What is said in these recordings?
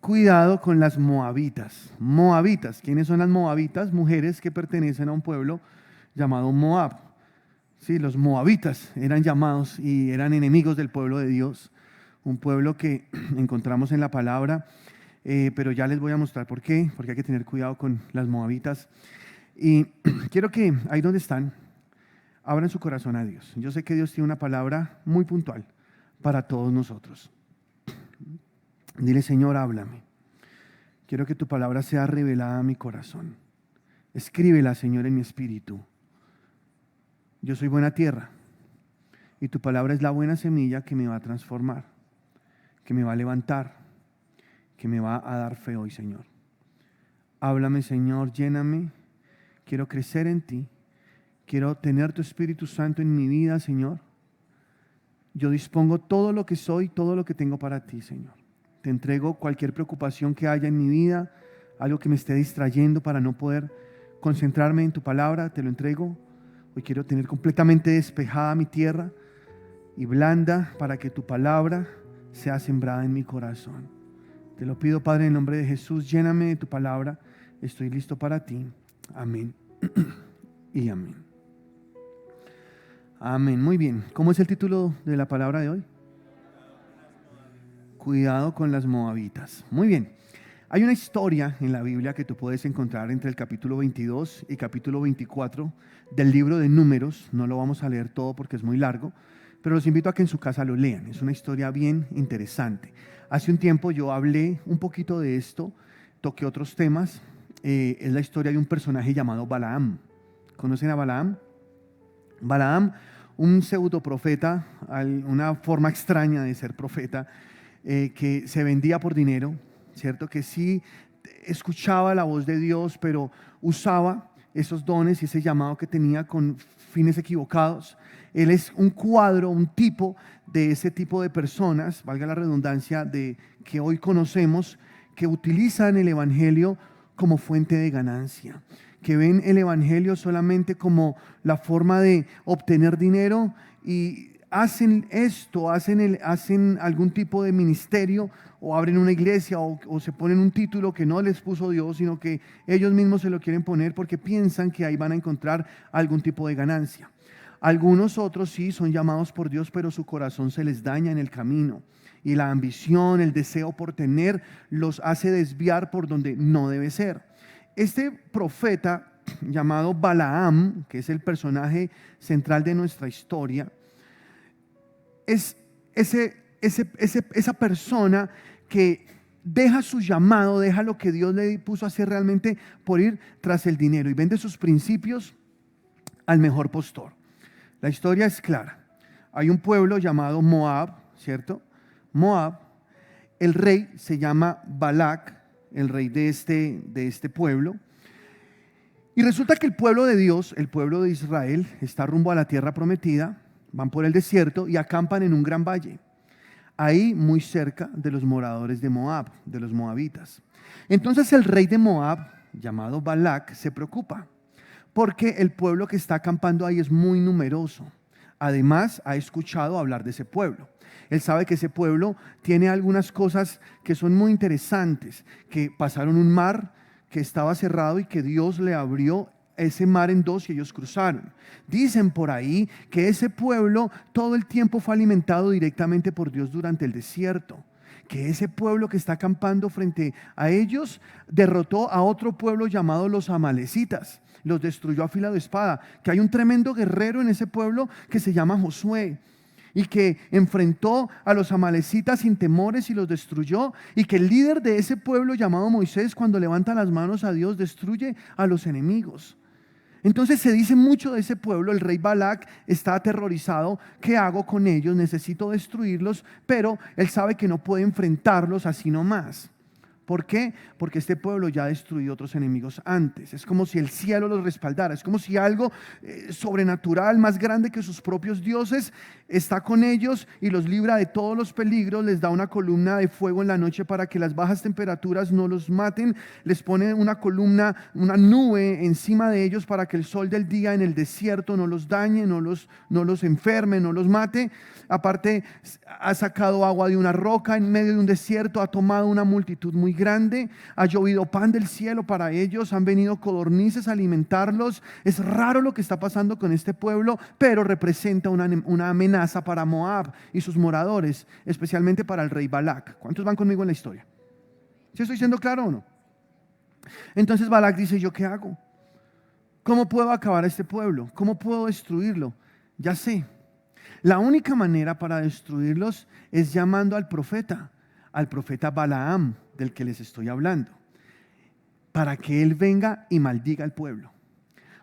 Cuidado con las moabitas. Moabitas. ¿Quiénes son las moabitas? Mujeres que pertenecen a un pueblo llamado Moab. Sí, los moabitas eran llamados y eran enemigos del pueblo de Dios. Un pueblo que encontramos en la palabra, pero ya les voy a mostrar por qué, porque hay que tener cuidado con las moabitas. Y quiero que ahí donde están, abran su corazón a Dios. Yo sé que Dios tiene una palabra muy puntual para todos nosotros. Dile, Señor, háblame. Quiero que tu palabra sea revelada a mi corazón. Escríbela, Señor, en mi espíritu. Yo soy buena tierra y tu palabra es la buena semilla que me va a transformar, que me va a levantar, que me va a dar fe hoy, Señor. Háblame, Señor, lléname. Quiero crecer en ti. Quiero tener tu Espíritu Santo en mi vida, Señor. Yo dispongo todo lo que soy, todo lo que tengo para ti, Señor. Te entrego cualquier preocupación que haya en mi vida, algo que me esté distrayendo para no poder concentrarme en tu palabra, te lo entrego. Hoy quiero tener completamente despejada mi tierra y blanda para que tu palabra sea sembrada en mi corazón. Te lo pido, Padre, en el nombre de Jesús, lléname de tu palabra. Estoy listo para ti. Amén y amén. Amén. Muy bien. ¿Cómo es el título de la palabra de hoy? Cuidado con las moabitas. Muy bien. Hay una historia en la Biblia que tú puedes encontrar entre el capítulo 22 y capítulo 24 del libro de Números. No lo vamos a leer todo porque es muy largo, pero los invito a que en su casa lo lean. Es una historia bien interesante. Hace un tiempo yo hablé un poquito de esto, toqué otros temas. Es la historia de un personaje llamado Balaam. ¿Conocen a Balaam? Balaam, un pseudo profeta, una forma extraña de ser profeta, que se vendía por dinero, ¿cierto? Que sí escuchaba la voz de Dios, pero usaba esos dones y ese llamado que tenía con fines equivocados. Él es un cuadro, un tipo de ese tipo de personas, valga la redundancia, de que hoy conocemos, que utilizan el evangelio como fuente de ganancia, que ven el evangelio solamente como la forma de obtener dinero y hacen esto, hacen algún tipo de ministerio o abren una iglesia o se ponen un título que no les puso Dios, sino que ellos mismos se lo quieren poner porque piensan que ahí van a encontrar algún tipo de ganancia. Algunos otros sí son llamados por Dios, pero su corazón se les daña en el camino y la ambición, el deseo por tener los hace desviar por donde no debe ser. Este profeta llamado Balaam, que es el personaje central de nuestra historia, es esa persona que deja su llamado, deja lo que Dios le puso a hacer realmente por ir tras el dinero y vende sus principios al mejor postor. La historia es clara. Hay un pueblo llamado Moab, ¿cierto? Moab, el rey se llama Balac, el rey de este pueblo. Y resulta que el pueblo de Dios, el pueblo de Israel, está rumbo a la tierra prometida. Van por el desierto y acampan en un gran valle, ahí muy cerca de los moradores de Moab, de los moabitas. Entonces el rey de Moab, llamado Balac, se preocupa porque el pueblo que está acampando ahí es muy numeroso. Además, ha escuchado hablar de ese pueblo. Él sabe que ese pueblo tiene algunas cosas que son muy interesantes, que pasaron un mar que estaba cerrado y que Dios le abrió ese mar en dos y ellos cruzaron. Dicen por ahí que ese pueblo todo el tiempo fue alimentado directamente por Dios durante el desierto, que ese pueblo que está acampando frente a ellos derrotó a otro pueblo llamado los amalecitas, los destruyó a filo de espada, que hay un tremendo guerrero en ese pueblo que se llama Josué y que enfrentó a los amalecitas sin temores y los destruyó, y que el líder de ese pueblo llamado Moisés, cuando levanta las manos a Dios, destruye a los enemigos. Entonces se dice mucho de ese pueblo. El rey Balac está aterrorizado. ¿Qué hago con ellos? Necesito destruirlos, pero él sabe que no puede enfrentarlos así nomás. ¿Por qué? Porque este pueblo ya ha destruido otros enemigos antes. Es como si el cielo los respaldara. Es como si algo sobrenatural, más grande que sus propios dioses, está con ellos y los libra de todos los peligros. Les da una columna de fuego en la noche para que las bajas temperaturas no los maten. Les pone una columna, una nube encima de ellos para que el sol del día en el desierto no los dañe, no los enferme, no los mate. Aparte, ha sacado agua de una roca en medio de un desierto. Ha tomado una multitud muy muy grande, ha llovido pan del cielo para ellos, han venido codornices a alimentarlos. Es raro lo que está pasando con este pueblo, pero representa una amenaza para Moab y sus moradores, especialmente para el rey Balac. ¿Cuántos van conmigo en la historia? ¿Sí estoy siendo claro o no? Entonces Balac dice, ¿yo qué hago? ¿Cómo puedo acabar a este pueblo? ¿Cómo puedo destruirlo? Ya sé. La única manera para destruirlos es llamando al profeta Balaam, del que les estoy hablando, para que él venga y maldiga al pueblo.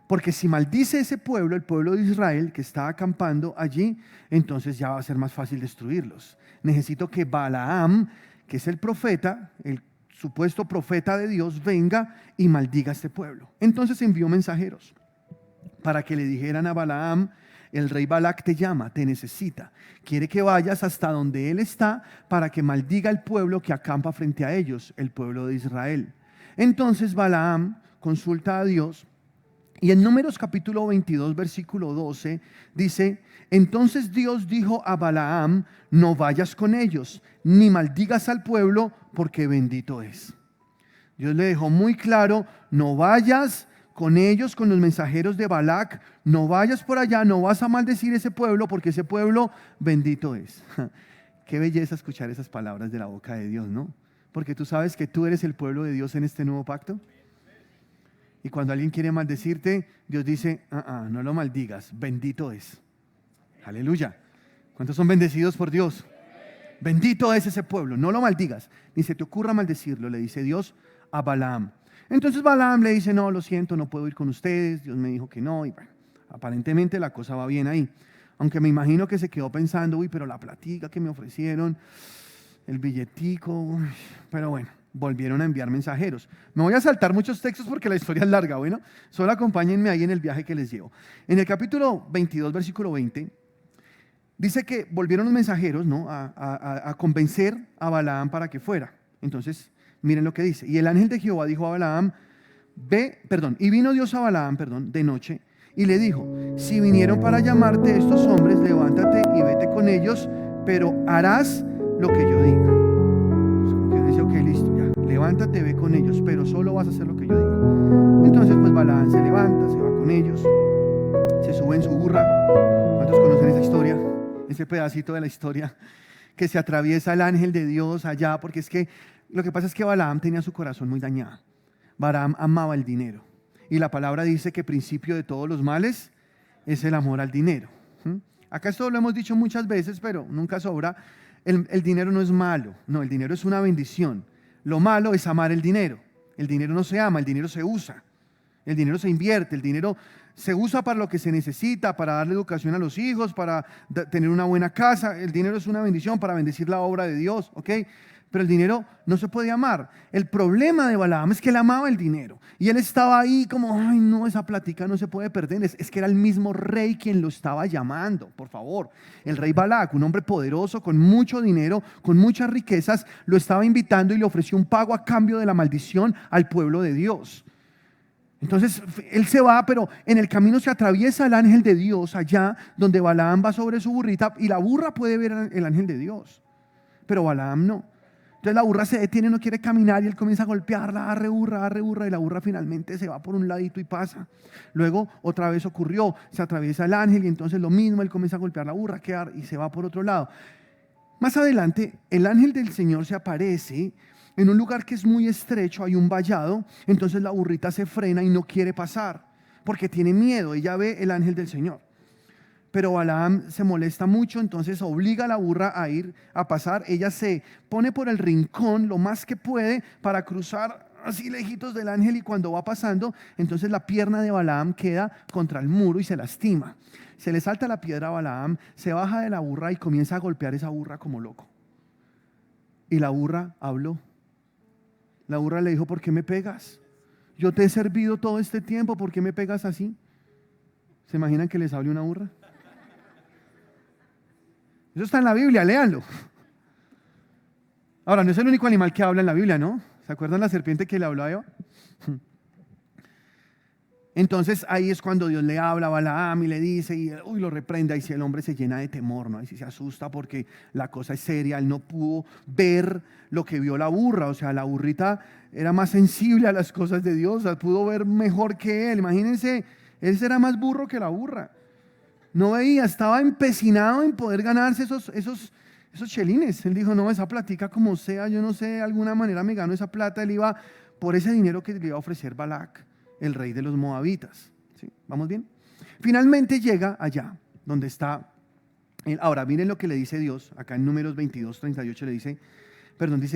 Porque si maldice ese pueblo, el pueblo de Israel que está acampando allí, entonces ya va a ser más fácil destruirlos. Necesito que Balaam, que es el profeta, el supuesto profeta de Dios, venga y maldiga a este pueblo. Entonces envió mensajeros para que le dijeran a Balaam: el rey Balac te llama, te necesita, quiere que vayas hasta donde él está para que maldiga al pueblo que acampa frente a ellos, el pueblo de Israel. Entonces Balaam consulta a Dios y en Números capítulo 22 versículo 12 dice: entonces Dios dijo a Balaam, no vayas con ellos, ni maldigas al pueblo, porque bendito es. Dios le dejó muy claro: no vayas con ellos, con los mensajeros de Balac, no vayas por allá, no vas a maldecir ese pueblo, porque ese pueblo bendito es. Qué belleza escuchar esas palabras de la boca de Dios, ¿no? Porque tú sabes que tú eres el pueblo de Dios en este nuevo pacto. Y cuando alguien quiere maldecirte, Dios dice: no lo maldigas, bendito es. Aleluya. ¿Cuántos son bendecidos por Dios? Bendito es ese pueblo, no lo maldigas, ni se te ocurra maldecirlo, le dice Dios a Balaam. Entonces Balaam le dice: no, lo siento, no puedo ir con ustedes, Dios me dijo que no. Y bueno, aparentemente la cosa va bien ahí. Aunque me imagino que se quedó pensando: uy, pero la platica que me ofrecieron, el billetico, uy. Pero bueno, volvieron a enviar mensajeros. Me voy a saltar muchos textos porque la historia es larga, bueno, solo acompáñenme ahí en el viaje que les llevo. En el capítulo 22, versículo 20, dice que volvieron los mensajeros, ¿no?, a convencer a Balaam para que fuera. Entonces, miren lo que dice: y el ángel de Jehová dijo a Balaam, y vino Dios a Balaam, de noche, y le dijo: si vinieron para llamarte estos hombres, levántate y vete con ellos, pero harás lo que yo diga. Pues como que dice: ok, listo, ya, levántate, ve con ellos, pero solo vas a hacer lo que yo diga. Entonces pues Balaam se levanta, se va con ellos, se sube en su burra. ¿Cuántos conocen esa historia? Ese pedacito de la historia que se atraviesa el ángel de Dios allá, porque es que lo que pasa es que Balaam tenía su corazón muy dañado. Balaam amaba el dinero. Y la palabra dice que principio de todos los males es el amor al dinero. Acá esto lo hemos dicho muchas veces, pero nunca sobra. El dinero no es malo, no, el dinero es una bendición. Lo malo es amar el dinero. El dinero no se ama, el dinero se usa. El dinero se invierte, el dinero se usa para lo que se necesita, para darle educación a los hijos, para tener una buena casa. El dinero es una bendición para bendecir la obra de Dios, ¿ok? Pero el dinero no se puede amar. El problema de Balaam es que él amaba el dinero. Y él estaba ahí como: ay, no, esa plática no se puede perder. Es que era el mismo rey quien lo estaba llamando, por favor. El rey Balac, un hombre poderoso, con mucho dinero, con muchas riquezas, lo estaba invitando y le ofreció un pago a cambio de la maldición al pueblo de Dios. Entonces él se va, pero en el camino se atraviesa el ángel de Dios allá donde Balaam va sobre su burrita, y la burra puede ver el ángel de Dios, pero Balaam no. Entonces la burra se detiene, no quiere caminar, y él comienza a golpearla: arre burra, y la burra finalmente se va por un ladito y pasa. Luego otra vez ocurrió, se atraviesa el ángel y entonces lo mismo, él comienza a golpear la burra y se va por otro lado. Más adelante el ángel del Señor se aparece en un lugar que es muy estrecho, hay un vallado. Entonces la burrita se frena y no quiere pasar porque tiene miedo. Ella ve el ángel del Señor, pero Balaam se molesta mucho, entonces obliga a la burra a ir a pasar. Ella se pone por el rincón lo más que puede para cruzar así lejitos del ángel, y cuando va pasando, entonces la pierna de Balaam queda contra el muro y se lastima. Se le salta la piedra a Balaam, se baja de la burra y comienza a golpear esa burra como loco. Y la burra habló. La burra le dijo: ¿por qué me pegas? Yo te he servido todo este tiempo, ¿por qué me pegas así? ¿Se imaginan que les hable una burra? Eso está en la Biblia, léanlo. Ahora, no es el único animal que habla en la Biblia, ¿no? ¿Se acuerdan la serpiente que le habló a Eva? Entonces ahí es cuando Dios le habla a Balaam y le dice, y lo reprenda, y si el hombre se llena de temor, ¿no? Ahí sí se asusta porque la cosa es seria. Él no pudo ver lo que vio la burra, o sea, la burrita era más sensible a las cosas de Dios, pudo ver mejor que él. Imagínense, él era más burro que la burra. No veía, estaba empecinado en poder ganarse esos chelines. Él dijo, no, esa platica como sea, yo no sé, de alguna manera me gano esa plata. Él iba por ese dinero que le iba a ofrecer Balac, el rey de los moabitas. ¿Sí? ¿Vamos bien? Finalmente llega allá, donde está. Ahora, miren lo que le dice Dios, acá en Números 22:38 dice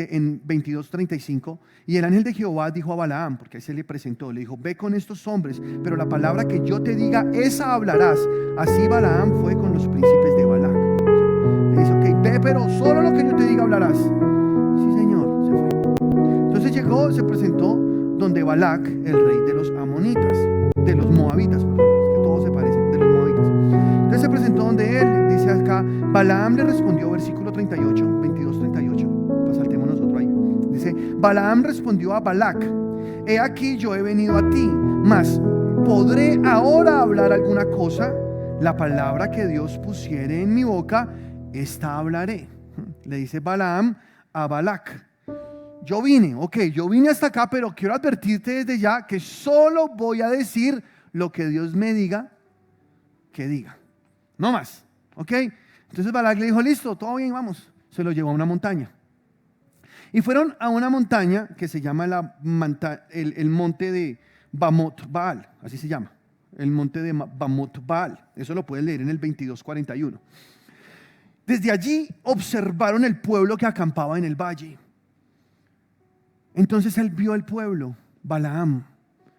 en 22:35, y el ángel de Jehová dijo a Balaam, porque ahí se le presentó, le dijo, ve con estos hombres, pero la palabra que yo te diga, esa hablarás. Así Balaam fue con los príncipes de Balac. Le dice, ok, ve, pero solo lo que yo te diga hablarás. Sí, señor, se fue. Entonces llegó, se presentó donde Balac, el rey de los amonitas, de los moabitas, perdón, es que todos se parecen, de los moabitas. Entonces se presentó donde él, dice acá, Balaam le respondió, versículo 38, 22:38, saltemos nosotros ahí. Dice, Balaam respondió a Balac, he aquí yo he venido a ti, mas ¿podré ahora hablar alguna cosa? La palabra que Dios pusiere en mi boca, esta hablaré. Le dice Balaam a Balac, yo vine hasta acá, pero quiero advertirte desde ya que solo voy a decir lo que Dios me diga que diga, no más, ¿ok? Entonces Balac le dijo, listo, todo bien, vamos. Se lo llevó a una montaña. Y fueron a una montaña que se llama el monte de Bamot Baal, así se llama, el monte de Bamot Baal. Eso lo pueden leer en el 22:41. Desde allí observaron el pueblo que acampaba en el valle. Entonces él vio el pueblo, Balaam,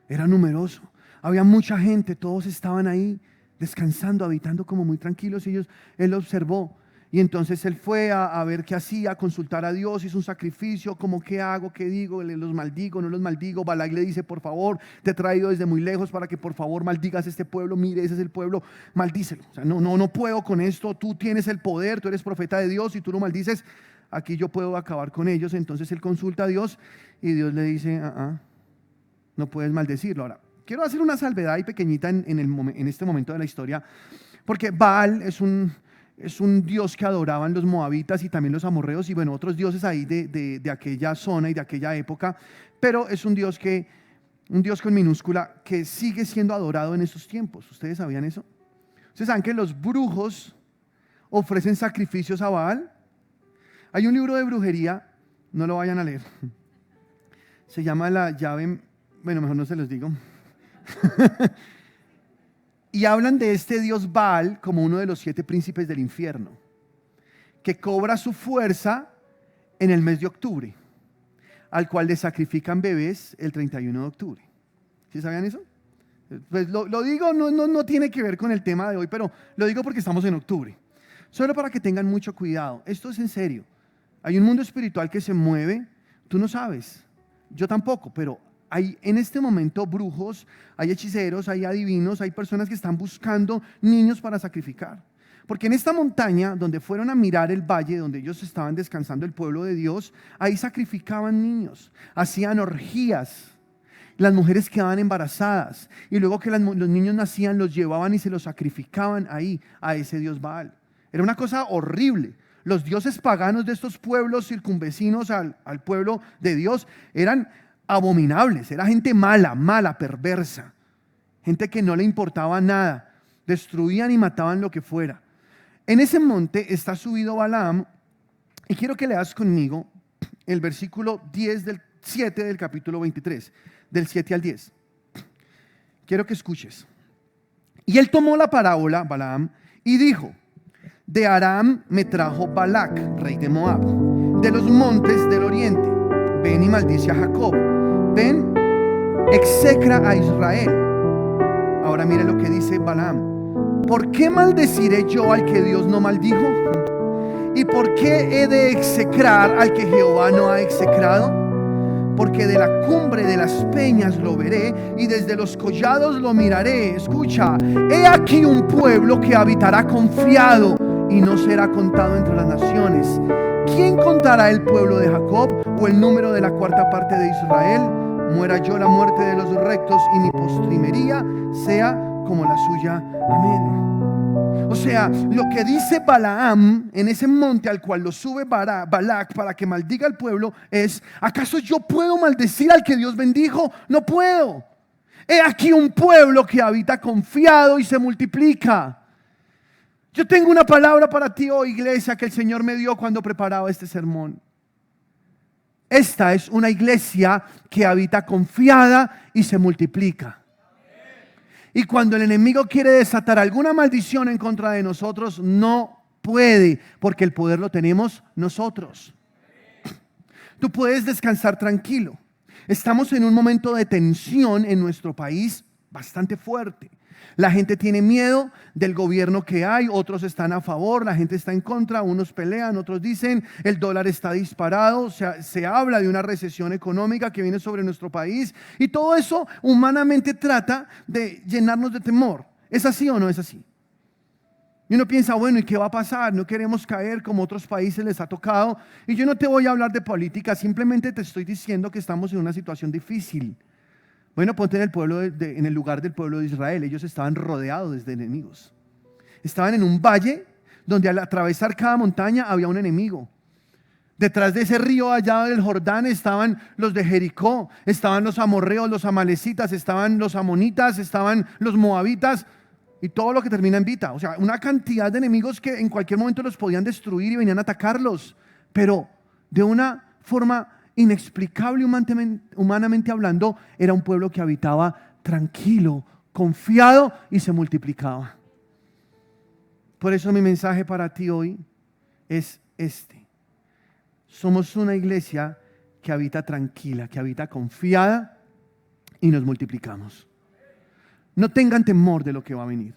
era numeroso, había mucha gente, todos estaban ahí descansando, habitando como muy tranquilos. Él lo observó. Y entonces él fue a ver qué hacía, a consultar a Dios, hizo un sacrificio, como qué hago, qué digo, los maldigo, no los maldigo. Balac le dice, por favor, te he traído desde muy lejos para que por favor maldigas este pueblo, mire, ese es el pueblo, maldícelo. O sea, no puedo con esto, tú tienes el poder, tú eres profeta de Dios y tú lo maldices, aquí yo puedo acabar con ellos. Entonces él consulta a Dios y Dios le dice, no puedes maldecirlo. Ahora, quiero hacer una salvedad ahí pequeñita en este momento de la historia, porque Baal es un dios que adoraban los moabitas y también los amorreos y bueno, otros dioses ahí de aquella zona y de aquella época, pero es un dios con minúscula que sigue siendo adorado en estos tiempos. ¿Ustedes sabían eso? ¿Ustedes saben que los brujos ofrecen sacrificios a Baal? Hay un libro de brujería, no lo vayan a leer, se llama La llave, bueno, mejor no se los digo. Y hablan de este dios Baal como uno de los 7 príncipes del infierno, que cobra su fuerza en el mes de octubre, al cual le sacrifican bebés el 31 de octubre. ¿Sí sabían eso? Pues lo digo, no tiene que ver con el tema de hoy, pero lo digo porque estamos en octubre. Solo para que tengan mucho cuidado. Esto es en serio. Hay un mundo espiritual que se mueve, tú no sabes, yo tampoco, pero hay en este momento brujos, hay hechiceros, hay adivinos, hay personas que están buscando niños para sacrificar. Porque en esta montaña donde fueron a mirar el valle, donde ellos estaban descansando el pueblo de Dios, ahí sacrificaban niños, hacían orgías. Las mujeres quedaban embarazadas y luego que los niños nacían los llevaban y se los sacrificaban ahí a ese dios Baal. Era una cosa horrible. Los dioses paganos de estos pueblos circunvecinos al pueblo de Dios eran abominables, era gente mala, perversa, gente que no le importaba nada, destruían y mataban lo que fuera. En ese monte está subido Balaam, y quiero que leas conmigo el versículo 7 del capítulo 23, del 7 al 10. Quiero que escuches. Y él tomó la parábola, Balaam, y dijo, de Aram me trajo Balac, rey de Moab, de los montes del oriente. Ven y maldice a Jacob. Ven, execra a Israel. Ahora mire lo que dice Balaam. ¿Por qué maldeciré yo al que Dios no maldijo? ¿Y por qué he de execrar al que Jehová no ha execrado? Porque de la cumbre de las peñas lo veré y desde los collados lo miraré. Escucha, he aquí un pueblo que habitará confiado y no será contado entre las naciones. ¿Quién contará el pueblo de Jacob o el número de la 4ª parte de Israel? muera yo la muerte de los rectos y mi postrimería sea como la suya. Amén. O sea, lo que dice Balaam en ese monte al cual lo sube Balac para que maldiga al pueblo es: ¿acaso yo puedo maldecir al que Dios bendijo? No puedo. He aquí un pueblo que habita confiado y se multiplica. Yo tengo una palabra para ti hoy, iglesia, que el Señor me dio cuando preparaba este sermón. Esta es una iglesia que habita confiada y se multiplica. Y cuando el enemigo quiere desatar alguna maldición en contra de nosotros, no puede, porque el poder lo tenemos nosotros. Tú puedes descansar tranquilo. Estamos en un momento de tensión en nuestro país bastante fuerte. La gente tiene miedo del gobierno que hay, otros están a favor, la gente está en contra, unos pelean, otros dicen el dólar está disparado, se habla de una recesión económica que viene sobre nuestro país, y todo eso humanamente trata de llenarnos de temor. ¿Es así o no es así? Y uno piensa, bueno, ¿y qué va a pasar? No queremos caer como otros países les ha tocado. Y yo no te voy a hablar de política, simplemente te estoy diciendo que estamos en una situación difícil. Bueno, ponte en el lugar del pueblo de Israel. Ellos estaban rodeados de enemigos. Estaban en un valle donde al atravesar cada montaña había un enemigo. Detrás de ese río allá del Jordán estaban los de Jericó, estaban los amorreos, los amalecitas, estaban los amonitas, estaban los moabitas y todo lo que termina en vita. O sea, una cantidad de enemigos que en cualquier momento los podían destruir y venían a atacarlos. Pero de una forma inexplicable humanamente hablando, era un pueblo que habitaba tranquilo, confiado y se multiplicaba. Por eso mi mensaje para ti hoy es este: somos una iglesia que habita tranquila, que habita confiada y nos multiplicamos. No tengan temor de lo que va a venir.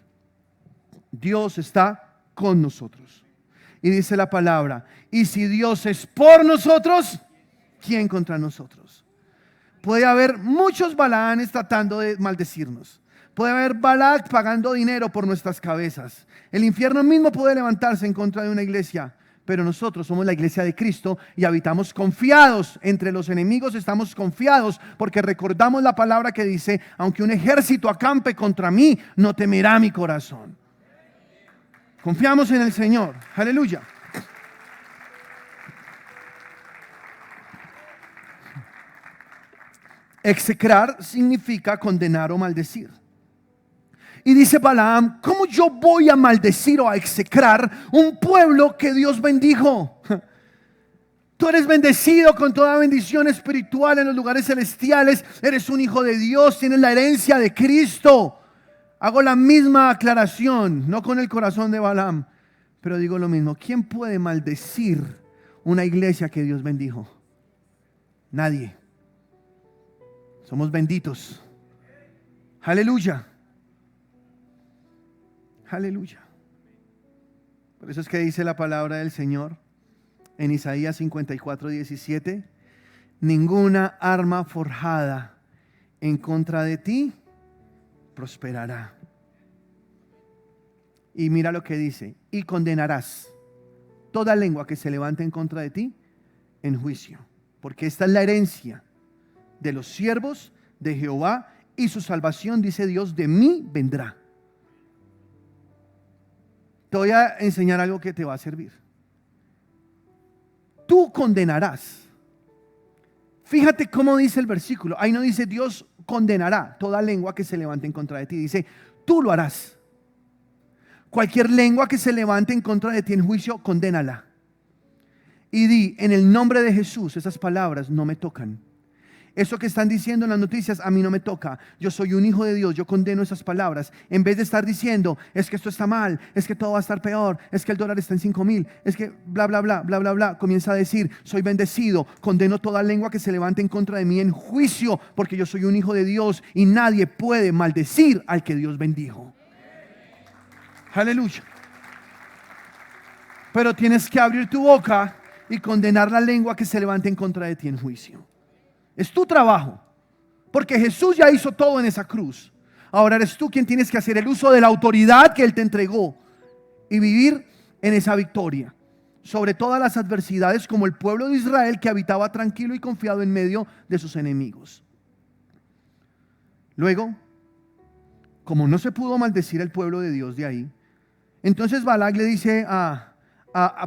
Dios está con nosotros. Y dice la palabra: y si Dios es por nosotros, ¿quién contra nosotros? Puede haber muchos Balaanes tratando de maldecirnos. Puede haber Balac pagando dinero por nuestras cabezas. El infierno mismo puede levantarse en contra de una iglesia. Pero nosotros somos la iglesia de Cristo y habitamos confiados. Entre los enemigos estamos confiados porque recordamos la palabra que dice: aunque un ejército acampe contra mí, no temerá mi corazón. Confiamos en el Señor. Aleluya. Execrar significa condenar o maldecir. Y dice Balaam: ¿cómo yo voy a maldecir o a execrar un pueblo que Dios bendijo? Tú eres bendecido con toda bendición espiritual en los lugares celestiales. Eres un hijo de Dios, tienes la herencia de Cristo. Hago la misma aclaración, no con el corazón de Balaam, pero digo lo mismo. ¿Quién puede maldecir una iglesia que Dios bendijo? Nadie. Somos benditos. Aleluya. Aleluya. Por eso es que dice la palabra del Señor en Isaías 54:17: ninguna arma forjada en contra de ti prosperará. Y mira lo que dice: y condenarás toda lengua que se levante en contra de ti en juicio, porque esta es la herencia de los siervos de Jehová, y su salvación, dice Dios, de mí vendrá. Te voy a enseñar algo que te va a servir. Tú condenarás. Fíjate cómo dice el versículo. Ahí no dice Dios condenará toda lengua que se levante en contra de ti. Dice, tú lo harás. Cualquier lengua que se levante en contra de ti en juicio, condénala. Y di: en el nombre de Jesús, esas palabras no me tocan. Eso que están diciendo en las noticias a mí no me toca. Yo soy un hijo de Dios, yo condeno esas palabras. En vez de estar diciendo, es que esto está mal, es que todo va a estar peor, es que el dólar está en 5,000, es que bla, bla, bla, bla, bla, bla. Comienza a decir, soy bendecido, condeno toda lengua que se levante en contra de mí en juicio, porque yo soy un hijo de Dios y nadie puede maldecir al que Dios bendijo. Aleluya. Pero tienes que abrir tu boca y condenar la lengua que se levante en contra de ti en juicio. Es tu trabajo, porque Jesús ya hizo todo en esa cruz. Ahora eres tú quien tienes que hacer el uso de la autoridad que Él te entregó y vivir en esa victoria sobre todas las adversidades, como el pueblo de Israel que habitaba tranquilo y confiado en medio de sus enemigos. Luego, como no se pudo maldecir el pueblo de Dios de ahí, entonces Balac le dice a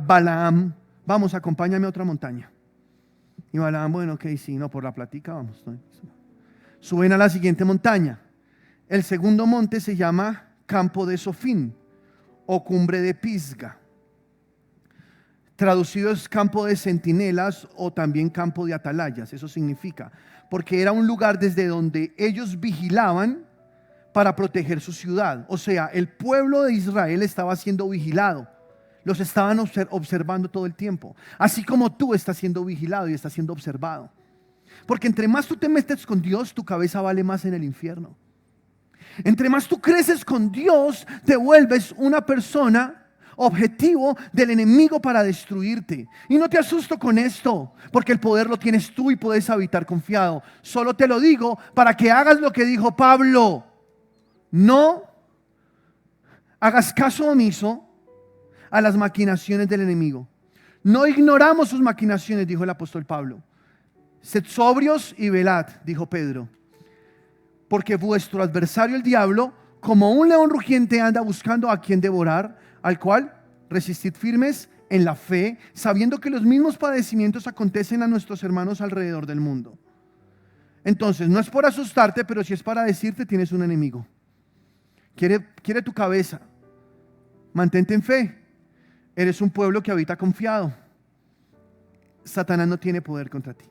Balaam: vamos, acompáñame a otra montaña. Y Balaam: bueno, ok, sí, no, por la plática vamos. ¿No? Suben a la siguiente montaña. El segundo monte se llama Campo de Sofín o Cumbre de Pisga. Traducido es campo de centinelas o también campo de atalayas. Eso significa, porque era un lugar desde donde ellos vigilaban para proteger su ciudad. O sea, el pueblo de Israel estaba siendo vigilado. Los estaban observando todo el tiempo. Así como tú estás siendo vigilado y estás siendo observado. Porque entre más tú te metes con Dios, tu cabeza vale más en el infierno. Entre más tú creces con Dios, te vuelves una persona objetivo del enemigo para destruirte. Y no te asusto con esto, porque el poder lo tienes tú y puedes habitar confiado. Solo te lo digo para que hagas lo que dijo Pablo. No hagas caso omiso a las maquinaciones del enemigo. No ignoramos sus maquinaciones, dijo el apóstol Pablo. Sed sobrios y velad, dijo Pedro. Porque vuestro adversario el diablo, como un león rugiente, anda buscando a quien devorar, al cual resistid firmes en la fe, sabiendo que los mismos padecimientos acontecen a nuestros hermanos alrededor del mundo. Entonces, no es por asustarte, pero sí es para decirte: tienes un enemigo. Quiere tu cabeza. Mantente en fe. Eres un pueblo que habita confiado. Satanás no tiene poder contra ti.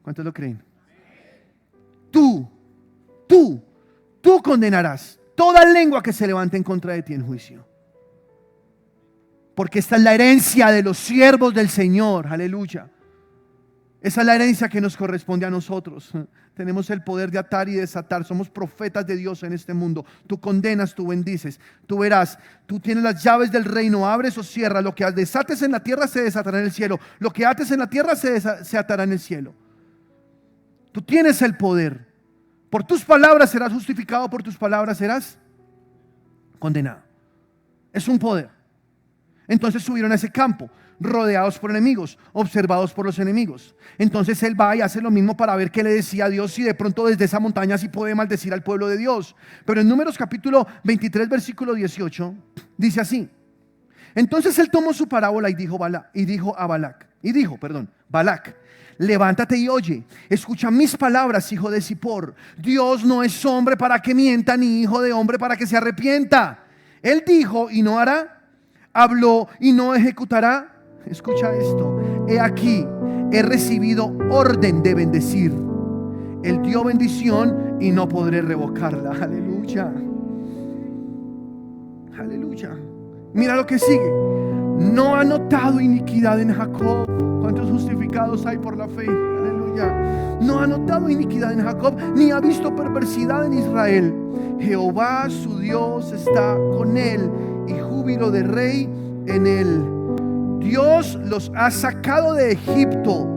¿Cuántos lo creen? Tú condenarás toda lengua que se levante en contra de ti en juicio. Porque esta es la herencia de los siervos del Señor. Aleluya. Esa es la herencia que nos corresponde a nosotros. Tenemos el poder de atar y desatar. Somos profetas de Dios en este mundo. Tú condenas, tú bendices. Tú verás, tú tienes las llaves del reino. Abres o cierras. Lo que desates en la tierra se desatará en el cielo. Lo que ates en la tierra se atará en el cielo. Tú tienes el poder. Por tus palabras serás justificado, por tus palabras serás condenado. Es un poder. Entonces subieron a ese campo, rodeados por enemigos, observados por los enemigos. Entonces él va y hace lo mismo para ver qué le decía a Dios, si de pronto desde esa montaña sí puede maldecir al pueblo de Dios. Pero en Números capítulo 23 versículo 18 dice así: entonces él tomó su parábola y dijo a Balac, Balac: levántate y oye, escucha mis palabras, hijo de Zippor. Dios no es hombre para que mienta, ni hijo de hombre para que se arrepienta. Él dijo y no hará, habló y no ejecutará. Escucha esto: he aquí, he recibido orden de bendecir. Él dio bendición y no podré revocarla. Aleluya. Aleluya. Mira lo que sigue: no ha notado iniquidad en Jacob. ¿Cuántos justificados hay por la fe? Aleluya. No ha notado iniquidad en Jacob, ni ha visto perversidad en Israel. Jehová su Dios está con él, y júbilo de rey en él. Dios los ha sacado de Egipto.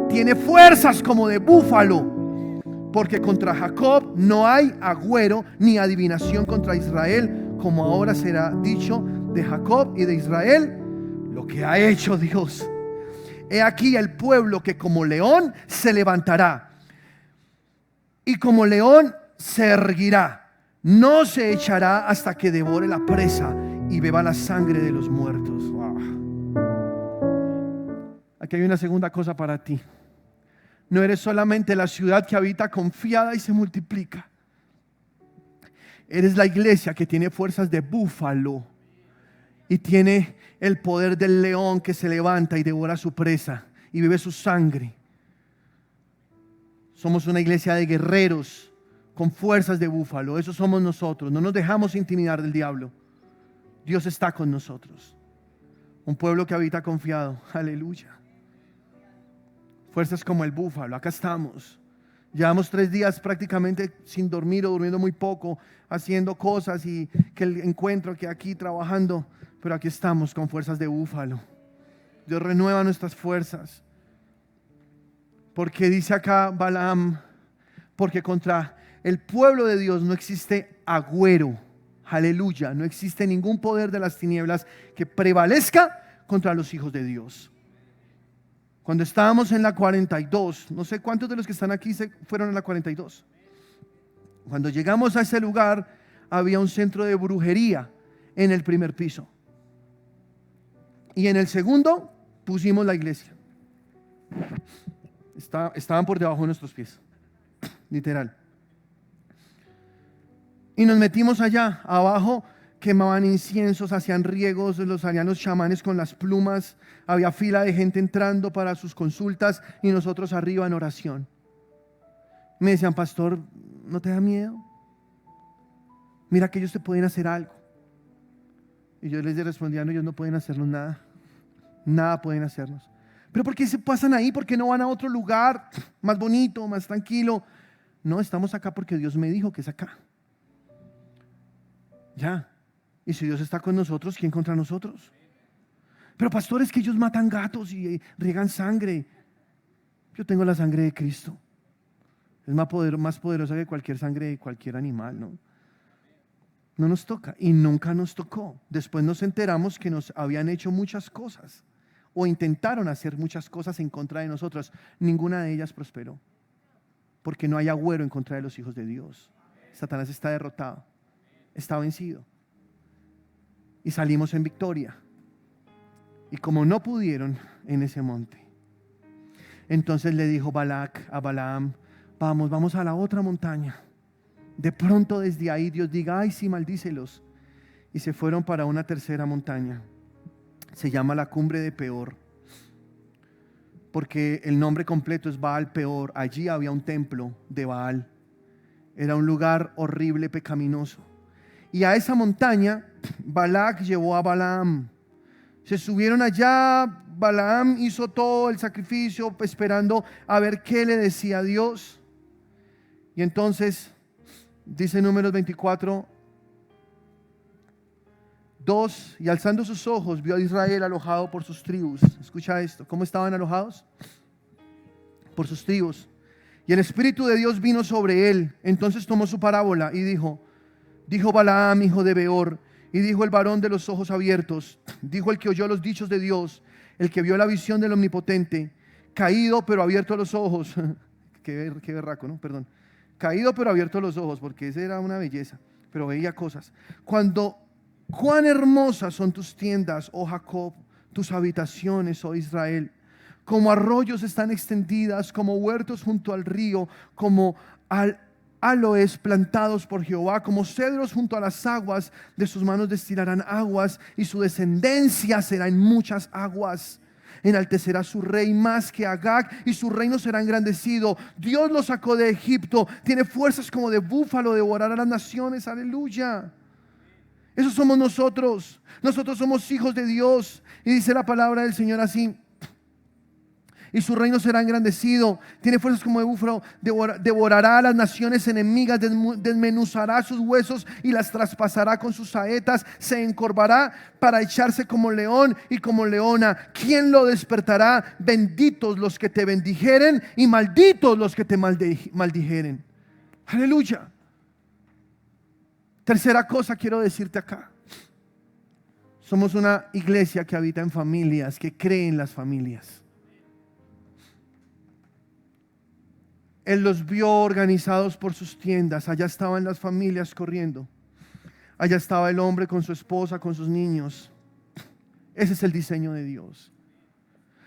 Tiene fuerzas como de búfalo. Porque contra Jacob no hay agüero ni adivinación contra Israel, como ahora será dicho de Jacob y de Israel lo que ha hecho Dios. He aquí el pueblo que como león se levantará y como león se erguirá. No se echará hasta que devore la presa y beba la sangre de los muertos. Wow. Aquí hay una segunda cosa para ti. No eres solamente la ciudad que habita confiada y se multiplica. Eres la iglesia que tiene fuerzas de búfalo y tiene el poder del león que se levanta y devora su presa y bebe su sangre. Somos una iglesia de guerreros con fuerzas de búfalo. Eso somos nosotros. No nos dejamos intimidar del diablo. Dios está con nosotros. Un pueblo que habita confiado. Aleluya. Fuerzas como el búfalo. Acá estamos. Llevamos 3 días prácticamente sin dormir o durmiendo muy poco, haciendo cosas y que el encuentro, que aquí trabajando. Pero aquí estamos con fuerzas de búfalo. Dios renueva nuestras fuerzas. Porque dice acá Balaam, porque contra el pueblo de Dios no existe agüero. Aleluya. No existe ningún poder de las tinieblas que prevalezca contra los hijos de Dios. Cuando estábamos en la 42, no sé cuántos de los que están aquí se fueron a la 42. Cuando llegamos a ese lugar, había un centro de brujería en el primer piso. Y en el segundo pusimos la iglesia. Estaban por debajo de nuestros pies, literal. Y nos metimos allá, abajo quemaban inciensos, hacían riegos, salían los chamanes con las plumas, había fila de gente entrando para sus consultas y nosotros arriba en oración. Me decían, pastor, ¿no te da miedo? Mira que ellos te pueden hacer algo. Y yo les respondía, no, ellos no pueden hacernos nada. Nada pueden hacernos. ¿Pero por qué se pasan ahí? ¿Por qué no van a otro lugar más bonito, más tranquilo? No, estamos acá porque Dios me dijo que es acá. Ya. Y si Dios está con nosotros, ¿quién contra nosotros? Pero pastor, es que ellos matan gatos y riegan sangre. Yo tengo la sangre de Cristo. Es más poderosa que cualquier sangre de cualquier animal, ¿no? No nos toca y nunca nos tocó. Después nos enteramos que nos habían hecho muchas cosas o intentaron hacer muchas cosas en contra de nosotros. Ninguna de ellas prosperó, porque no hay agüero en contra de los hijos de Dios. Satanás está derrotado, está vencido. Y salimos en victoria. Y como no pudieron en ese monte, entonces le dijo Balac a Balaam, vamos a la otra montaña. De pronto desde ahí Dios diga, ay sí, maldícelos. Y se fueron para una tercera montaña. Se llama la cumbre de Peor, porque el nombre completo es Baal Peor. Allí había un templo de Baal. Era un lugar horrible, pecaminoso. Y a esa montaña Balac llevó a Balaam. Se subieron allá, Balaam hizo todo el sacrificio esperando a ver qué le decía Dios. Y entonces dice Números 24, 2, y alzando sus ojos vio a Israel alojado por sus tribus. Escucha esto, ¿cómo estaban alojados? Por sus tribus. Y el Espíritu de Dios vino sobre él. Entonces tomó su parábola y dijo Balaam, hijo de Beor, y dijo el varón de los ojos abiertos, dijo el que oyó los dichos de Dios, el que vio la visión del Omnipotente, caído pero abierto los ojos. Qué berraco, ¿no? Perdón. Caído pero abierto los ojos, porque esa era una belleza, pero veía cosas. Cuán hermosas son tus tiendas, oh Jacob, tus habitaciones, oh Israel. Como arroyos están extendidas, como huertos junto al río, como aloes plantados por Jehová, como cedros junto a las aguas. De sus manos destilarán aguas, y su descendencia será en muchas aguas. Enaltecerá su rey más que Agag, y su reino será engrandecido. Dios lo sacó de Egipto, tiene fuerzas como de búfalo, devorará a las naciones. Aleluya. Eso somos nosotros. Nosotros somos hijos de Dios. Y dice la palabra del Señor así: y su reino será engrandecido, tiene fuerzas como de búfalo, devorará a las naciones enemigas, desmenuzará sus huesos y las traspasará con sus saetas, se encorvará para echarse como león y como leona. ¿Quién lo despertará? Benditos los que te bendijeren y malditos los que te maldijeren. Aleluya. Tercera cosa quiero decirte acá. Somos una iglesia que habita en familias, que cree en las familias. Él los vio organizados por sus tiendas. Allá estaban las familias corriendo. Allá estaba el hombre con su esposa, con sus niños. Ese es el diseño de Dios.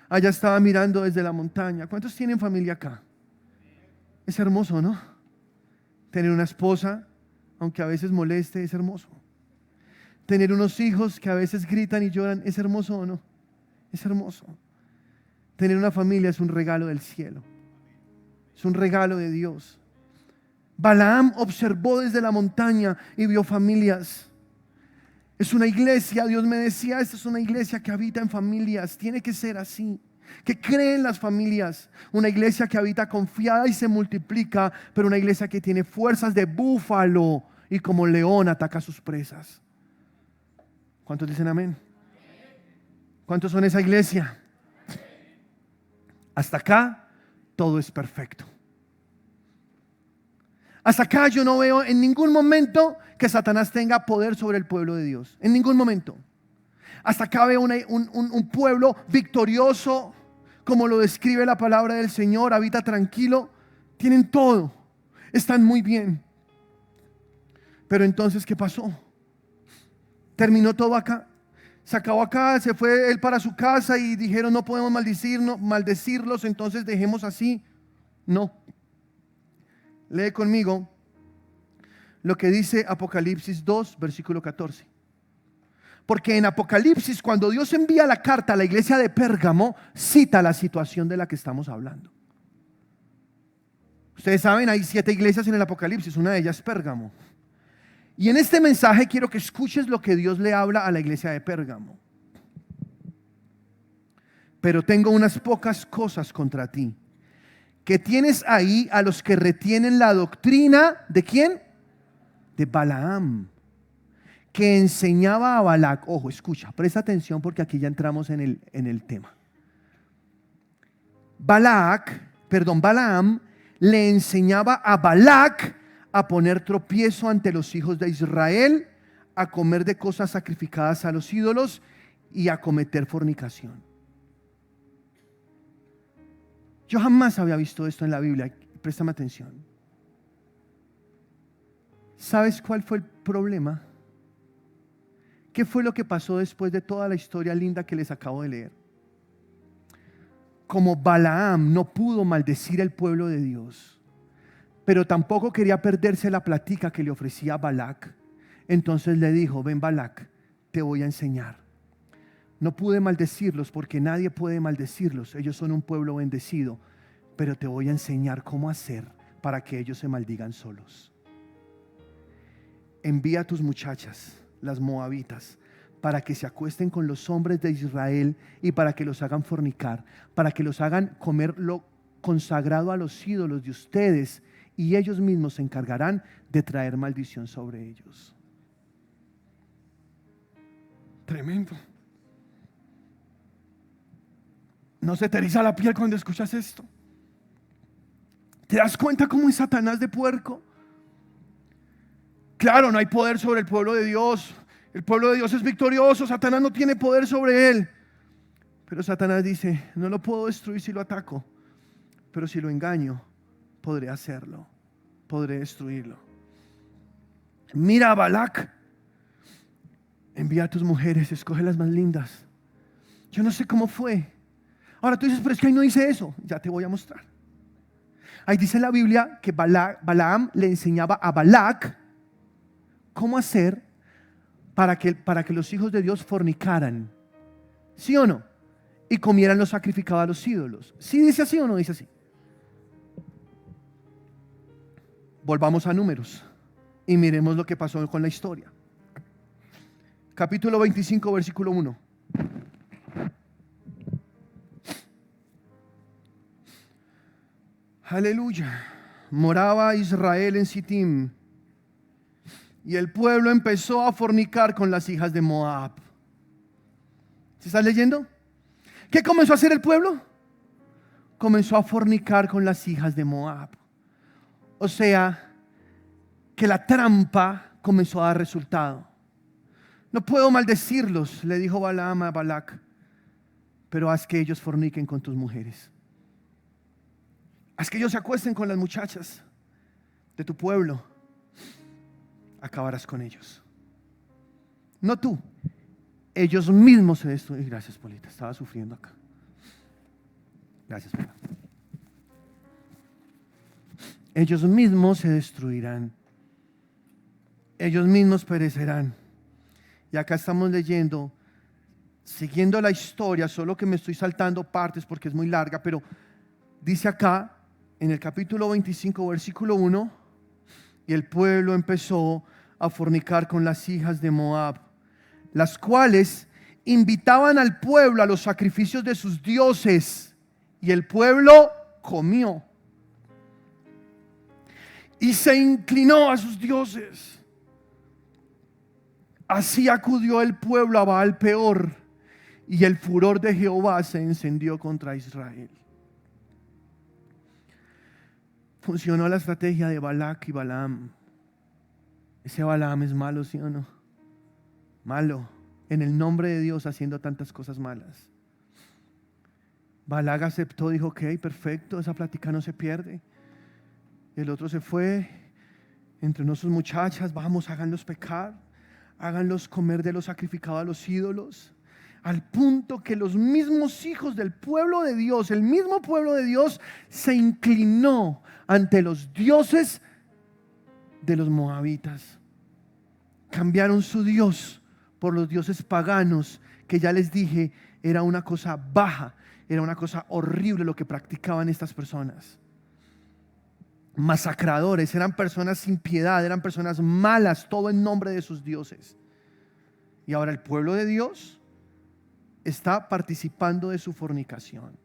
Allá estaba mirando desde la montaña. ¿Cuántos tienen familia acá? Es hermoso, ¿no? Tener una esposa, aunque a veces moleste, es hermoso. Tener unos hijos que a veces gritan y lloran, ¿es hermoso o no? Es hermoso. Tener una familia es un regalo del cielo. Es un regalo de Dios. Balaam observó desde la montaña y vio familias. Es una iglesia, Dios me decía, esta es una iglesia que habita en familias. Tiene que ser así, que cree en las familias. Una iglesia que habita confiada y se multiplica, pero una iglesia que tiene fuerzas de búfalo y como león ataca a sus presas. ¿Cuántos dicen amén? ¿Cuántos son esa iglesia? Hasta acá todo es perfecto. Hasta acá yo no veo en ningún momento que Satanás tenga poder sobre el pueblo de Dios. En ningún momento. Hasta acá veo un pueblo victorioso, como lo describe la palabra del Señor, habita tranquilo, tienen todo, están muy bien. Pero entonces, ¿qué pasó? Terminó todo acá. Se acabó acá, se fue él para su casa y dijeron: no podemos maldecirlos, entonces dejemos así. No. Lee conmigo lo que dice Apocalipsis 2, versículo 14. Porque en Apocalipsis, cuando Dios envía la carta a la iglesia de Pérgamo, cita la situación de la que estamos hablando. Ustedes saben, hay 7 iglesias en el Apocalipsis, una de ellas es Pérgamo. Y en este mensaje quiero que escuches lo que Dios le habla a la iglesia de Pérgamo. Pero tengo unas pocas cosas contra ti, que tienes ahí a los que retienen la doctrina ¿de quién? De Balaam, que enseñaba a Balac. Ojo, escucha, presta atención porque aquí ya entramos en el tema. Balaam le enseñaba a Balac a poner tropiezo ante los hijos de Israel, a comer de cosas sacrificadas a los ídolos y a cometer fornicación. Yo jamás había visto esto en la Biblia. Préstame atención. ¿Sabes cuál fue el problema? ¿Qué fue lo que pasó después de toda la historia linda que les acabo de leer? Como Balaam no pudo maldecir al pueblo de Dios, pero tampoco quería perderse la plática que le ofrecía Balac, entonces le dijo: ven Balac, te voy a enseñar. No pude maldecirlos porque nadie puede maldecirlos, ellos son un pueblo bendecido, pero te voy a enseñar cómo hacer para que ellos se maldigan solos. Envía a tus muchachas, las moabitas, para que se acuesten con los hombres de Israel y para que los hagan fornicar, para que los hagan comer lo consagrado a los ídolos de ustedes, y ellos mismos se encargarán de traer maldición sobre ellos. Tremendo. ¿No se te eriza la piel cuando escuchas esto? ¿Te das cuenta cómo es Satanás de puerco? Claro, no hay poder sobre el pueblo de Dios. El pueblo de Dios es victorioso. Satanás no tiene poder sobre él. Pero Satanás dice: no lo puedo destruir si lo ataco, pero si lo engaño, podré hacerlo. Podré destruirlo. Mira a Balac. Envía a tus mujeres, escoge las más lindas. Yo no sé cómo fue. Ahora tú dices: pero es que ahí no dice eso. Ya te voy a mostrar. Ahí dice en la Biblia que Balaam le enseñaba a Balac cómo hacer para que los hijos de Dios fornicaran. ¿Sí o no? Y comieran lo sacrificado a los ídolos. ¿Sí dice así o no dice así? Volvamos a Números y miremos lo que pasó con la historia. Capítulo 25, versículo 1. Aleluya. Moraba Israel en Sittim, y el pueblo empezó a fornicar con las hijas de Moab. ¿Se está leyendo? ¿Qué comenzó a hacer el pueblo? Comenzó a fornicar con las hijas de Moab. O sea, que la trampa comenzó a dar resultado. No puedo maldecirlos, le dijo Balaam a Balac, pero haz que ellos forniquen con tus mujeres. Haz que ellos se acuesten con las muchachas de tu pueblo. Acabarás con ellos. No tú. Ellos mismos se destruyen. Gracias, Polita. Estaba sufriendo acá. Gracias, Polita. Ellos mismos se destruirán. Ellos mismos perecerán. Y acá estamos leyendo, siguiendo la historia, solo que me estoy saltando partes porque es muy larga, pero dice acá en el capítulo 25, versículo 1, y el pueblo empezó a fornicar con las hijas de Moab, las cuales invitaban al pueblo a los sacrificios de sus dioses, y el pueblo comió y se inclinó a sus dioses. Así acudió el pueblo a Baal Peor, y el furor de Jehová se encendió contra Israel. Funcionó la estrategia de Balac y Balaam. Ese Balaam es malo, ¿sí o no? Malo, en el nombre de Dios, haciendo tantas cosas malas. Balac aceptó, dijo, ok, perfecto, esa plática no se pierde. El otro se fue, entrenó a sus muchachas, vamos, háganlos pecar, háganlos comer de lo sacrificado a los ídolos. Al punto que los mismos hijos del pueblo de Dios, el mismo pueblo de Dios, se inclinó ante los dioses de los moabitas. Cambiaron su Dios por los dioses paganos, que ya les dije, era una cosa baja, era una cosa horrible lo que practicaban estas personas. Masacradores, eran personas sin piedad, eran personas malas, todo en nombre de sus dioses. Y ahora el pueblo de Dios está participando de su fornicación.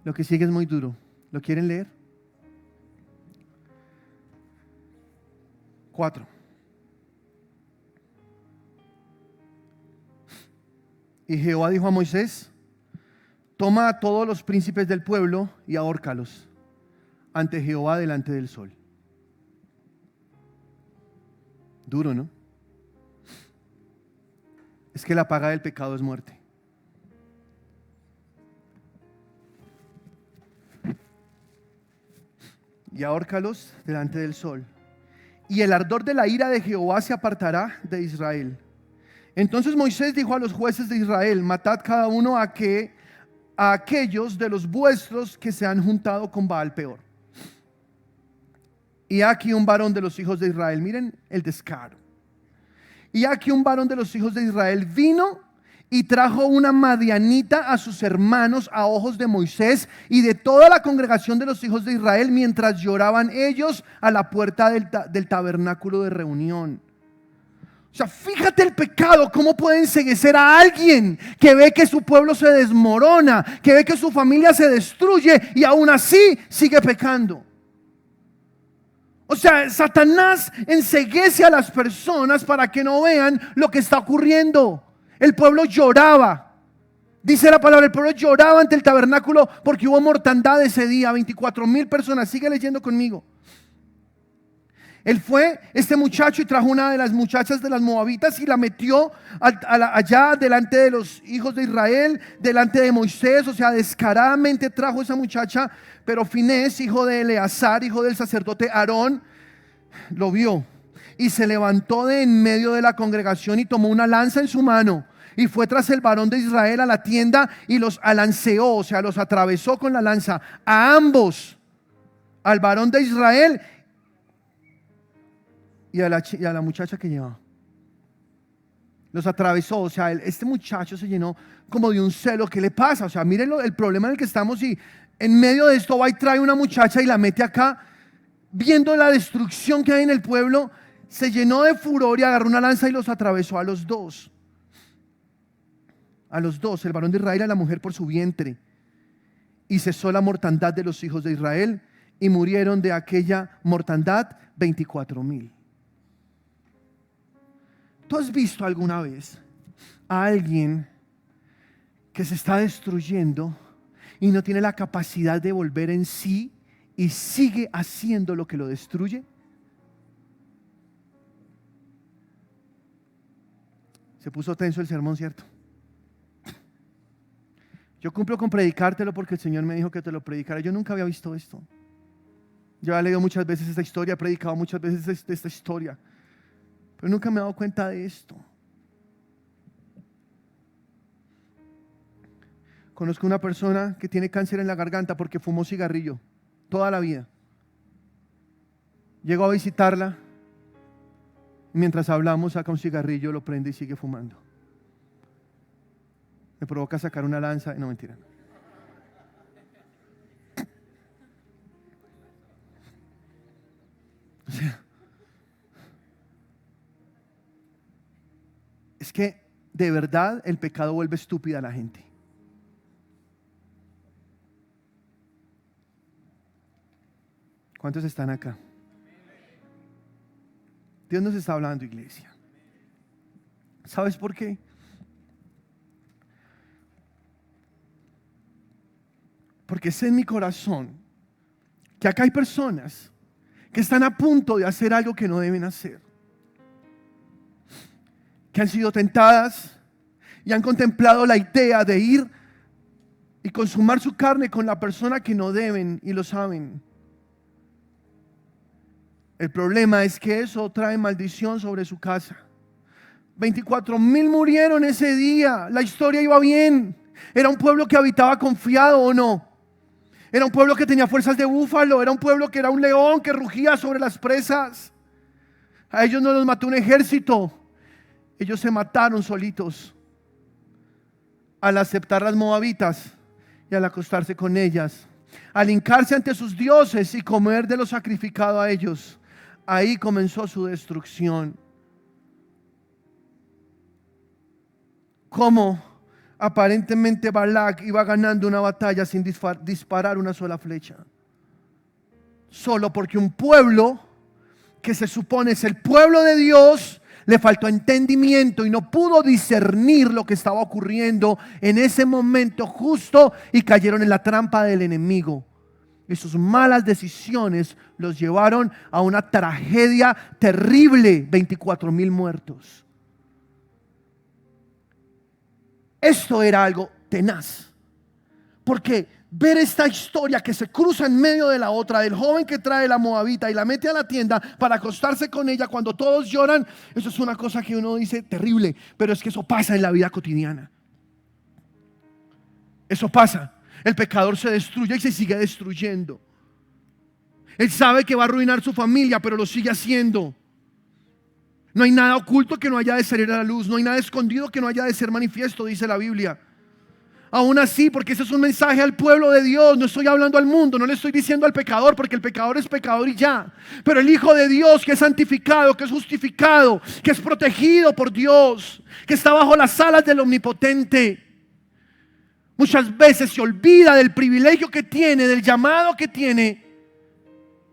Lo que sigue es muy duro. ¿Lo quieren leer? 4. Y Jehová dijo a Moisés: toma a todos los príncipes del pueblo y ahórcalos ante Jehová delante del sol. Duro, ¿no? Es que la paga del pecado es muerte. Y ahórcalos delante del sol. Y el ardor de la ira de Jehová se apartará de Israel. Entonces Moisés dijo a los jueces de Israel: matad cada uno a aquellos de los vuestros que se han juntado con Baal peor. Y aquí un varón de los hijos de Israel, miren el descaro. Y aquí un varón de los hijos de Israel vino y trajo una madianita a sus hermanos a ojos de Moisés y de toda la congregación de los hijos de Israel, mientras lloraban ellos a la puerta del tabernáculo de reunión. O sea, fíjate el pecado, cómo puede enceguecer a alguien que ve que su pueblo se desmorona, que ve que su familia se destruye y aún así sigue pecando. O sea, Satanás enceguece a las personas para que no vean lo que está ocurriendo. El pueblo lloraba. Dice la palabra, el pueblo lloraba ante el tabernáculo porque hubo mortandad ese día, 24,000 personas. Sigue leyendo conmigo. Él fue, este muchacho, y trajo una de las muchachas de las moabitas y la metió allá delante de los hijos de Israel, delante de Moisés. O sea, descaradamente trajo esa muchacha. Pero Finés, hijo de Eleazar, hijo del sacerdote Aarón, lo vio y se levantó de en medio de la congregación y tomó una lanza en su mano y fue tras el varón de Israel a la tienda y los alanceó, o sea, los atravesó con la lanza a ambos, al varón de Israel y a la muchacha que llevaba. Los atravesó, o sea, este muchacho se llenó como de un celo. ¿Qué le pasa? O sea, miren el problema en el que estamos, y en medio de esto va y trae una muchacha y la mete acá, viendo la destrucción que hay en el pueblo. Se llenó de furor y agarró una lanza y los atravesó a los dos. A los dos, el varón de Israel y a la mujer por su vientre. Y cesó la mortandad de los hijos de Israel y murieron de aquella mortandad 24,000. ¿Tú has visto alguna vez a alguien que se está destruyendo y no tiene la capacidad de volver en sí y sigue haciendo lo que lo destruye? Se puso tenso el sermón, ¿cierto? Yo cumplo con predicártelo porque el Señor me dijo que te lo predicara. Yo nunca había visto esto. Yo he leído muchas veces esta historia, he predicado muchas veces esta historia, pero nunca me he dado cuenta de esto. Conozco una persona que tiene cáncer en la garganta porque fumó cigarrillo toda la vida. Llego a visitarla y mientras hablamos saca un cigarrillo, lo prende y sigue fumando. Me provoca sacar una lanza. No, mentira. O sea, es que de verdad el pecado vuelve estúpida a la gente. ¿Cuántos están acá? Dios nos está hablando, iglesia. ¿Sabes por qué? Porque sé en mi corazón que acá hay personas que están a punto de hacer algo que no deben hacer, que han sido tentadas y han contemplado la idea de ir y consumar su carne con la persona que no deben y lo saben. El problema es que eso trae maldición sobre su casa. 24,000 murieron ese día. La historia iba bien. Era un pueblo que habitaba confiado, ¿o no? Era un pueblo que tenía fuerzas de búfalo. Era un pueblo que era un león que rugía sobre las presas. A ellos no los mató un ejército. Ellos se mataron solitos al aceptar las moabitas y al acostarse con ellas, al hincarse ante sus dioses y comer de lo sacrificado a ellos. Ahí comenzó su destrucción. Como aparentemente Balac iba ganando una batalla sin disparar una sola flecha, solo porque un pueblo que se supone es el pueblo de Dios le faltó entendimiento y no pudo discernir lo que estaba ocurriendo en ese momento justo y cayeron en la trampa del enemigo. Y sus malas decisiones los llevaron a una tragedia terrible, 24,000 muertos. Esto era algo tenaz, porque ver esta historia que se cruza en medio de la otra, del joven que trae la moabita y la mete a la tienda para acostarse con ella cuando todos lloran, eso es una cosa que uno dice terrible, pero es que eso pasa en la vida cotidiana. Eso pasa. El pecador se destruye y se sigue destruyendo. Él sabe que va a arruinar su familia, pero lo sigue haciendo. No hay nada oculto que no haya de salir a la luz. No hay nada escondido que no haya de ser manifiesto, dice la Biblia. Aún así, porque ese es un mensaje al pueblo de Dios, no estoy hablando al mundo, no le estoy diciendo al pecador, porque el pecador es pecador y ya. Pero el Hijo de Dios, que es santificado, que es justificado, que es protegido por Dios, que está bajo las alas del Omnipotente, muchas veces se olvida del privilegio que tiene, del llamado que tiene,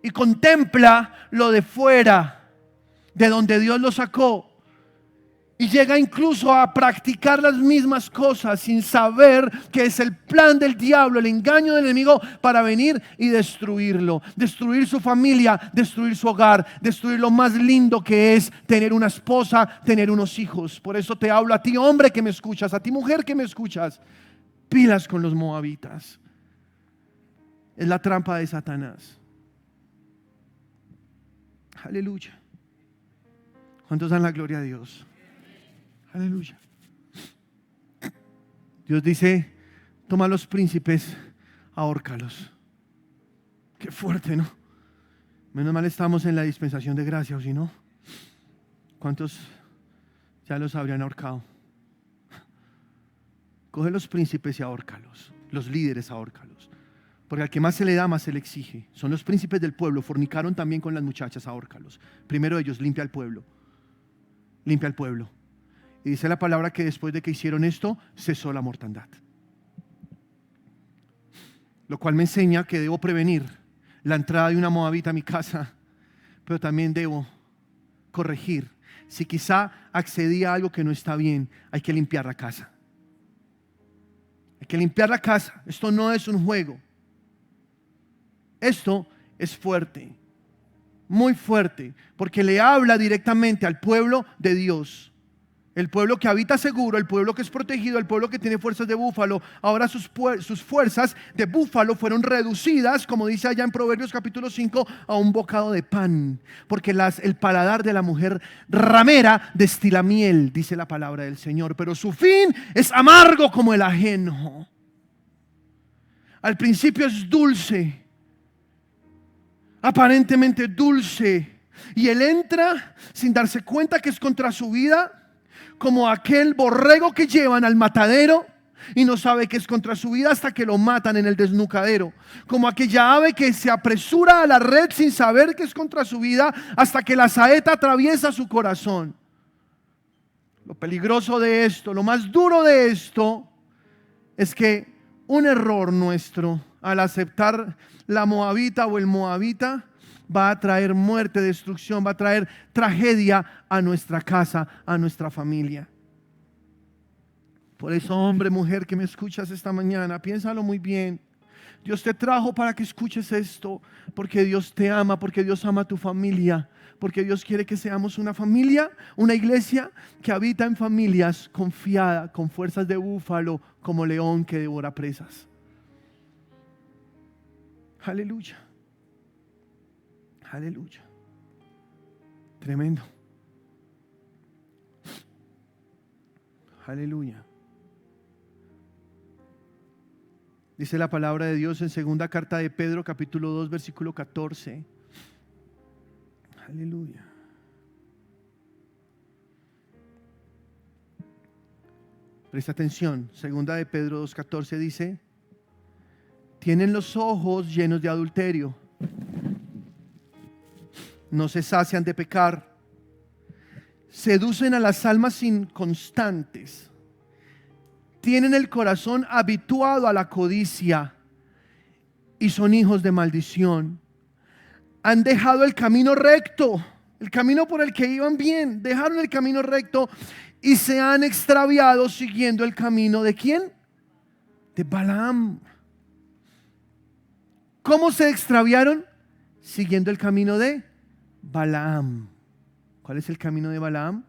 y contempla lo de fuera, de donde Dios lo sacó, y llega incluso a practicar las mismas cosas sin saber que es el plan del diablo, el engaño del enemigo para venir y destruirlo, destruir su familia, destruir su hogar, destruir lo más lindo que es tener una esposa, tener unos hijos. Por eso te hablo a ti, hombre que me escuchas, a ti, mujer que me escuchas, pilas con los moabitas. Es la trampa de Satanás. Aleluya. ¿Cuántos dan la gloria a Dios? Aleluya. Dios dice: toma a los príncipes, ahórcalos. Qué fuerte, ¿no? Menos mal estamos en la dispensación de gracia, o si no, ¿cuántos ya los habrían ahorcado? Coge los príncipes y ahórcalos. Los líderes, ahórcalos. Porque al que más se le da, más se le exige. Son los príncipes del pueblo. Fornicaron también con las muchachas, ahórcalos. Primero ellos, limpia al pueblo. Limpia al pueblo. Y dice la palabra que después de que hicieron esto, cesó la mortandad. Lo cual me enseña que debo prevenir la entrada de una moabita a mi casa, pero también debo corregir. Si quizá accedí a algo que no está bien, hay que limpiar la casa. Hay que limpiar la casa. Esto no es un juego. Esto es fuerte, muy fuerte, porque le habla directamente al pueblo de Dios. El pueblo que habita seguro, el pueblo que es protegido, el pueblo que tiene fuerzas de búfalo. Ahora sus fuerzas de búfalo fueron reducidas, como dice allá en Proverbios capítulo 5, a un bocado de pan. Porque el paladar de la mujer ramera destila miel, dice la palabra del Señor. Pero su fin es amargo como el ajeno. Al principio es dulce, aparentemente dulce. Y él entra sin darse cuenta que es contra su vida, como aquel borrego que llevan al matadero y no sabe que es contra su vida hasta que lo matan en el desnucadero, como aquella ave que se apresura a la red sin saber que es contra su vida hasta que la saeta atraviesa su corazón. Lo peligroso de esto, lo más duro de esto, es que un error nuestro al aceptar la moabita o el moabita va a traer muerte, destrucción, va a traer tragedia a nuestra casa, a nuestra familia. Por eso, hombre, mujer que me escuchas esta mañana, piénsalo muy bien. Dios te trajo para que escuches esto, porque Dios te ama, porque Dios ama a tu familia, Porque Dios quiere que seamos una familia, una iglesia que habita en familias confiada, con fuerzas de búfalo, como león que devora presas. Aleluya. Aleluya. Tremendo. Aleluya. Dice la palabra de Dios en segunda carta de Pedro, capítulo 2, versículo 14. Aleluya. Presta atención. Segunda de Pedro 2:14 dice: tienen los ojos llenos de adulterio, no se sacian de pecar, seducen a las almas inconstantes, tienen el corazón habituado a la codicia y son hijos de maldición. Han dejado el camino recto, el camino por el que iban bien, dejaron el camino recto y se han extraviado siguiendo el camino ¿de quién? De Balaam. ¿Cómo se extraviaron? Siguiendo el camino de Balaam. ¿Cuál es el camino de Balaam?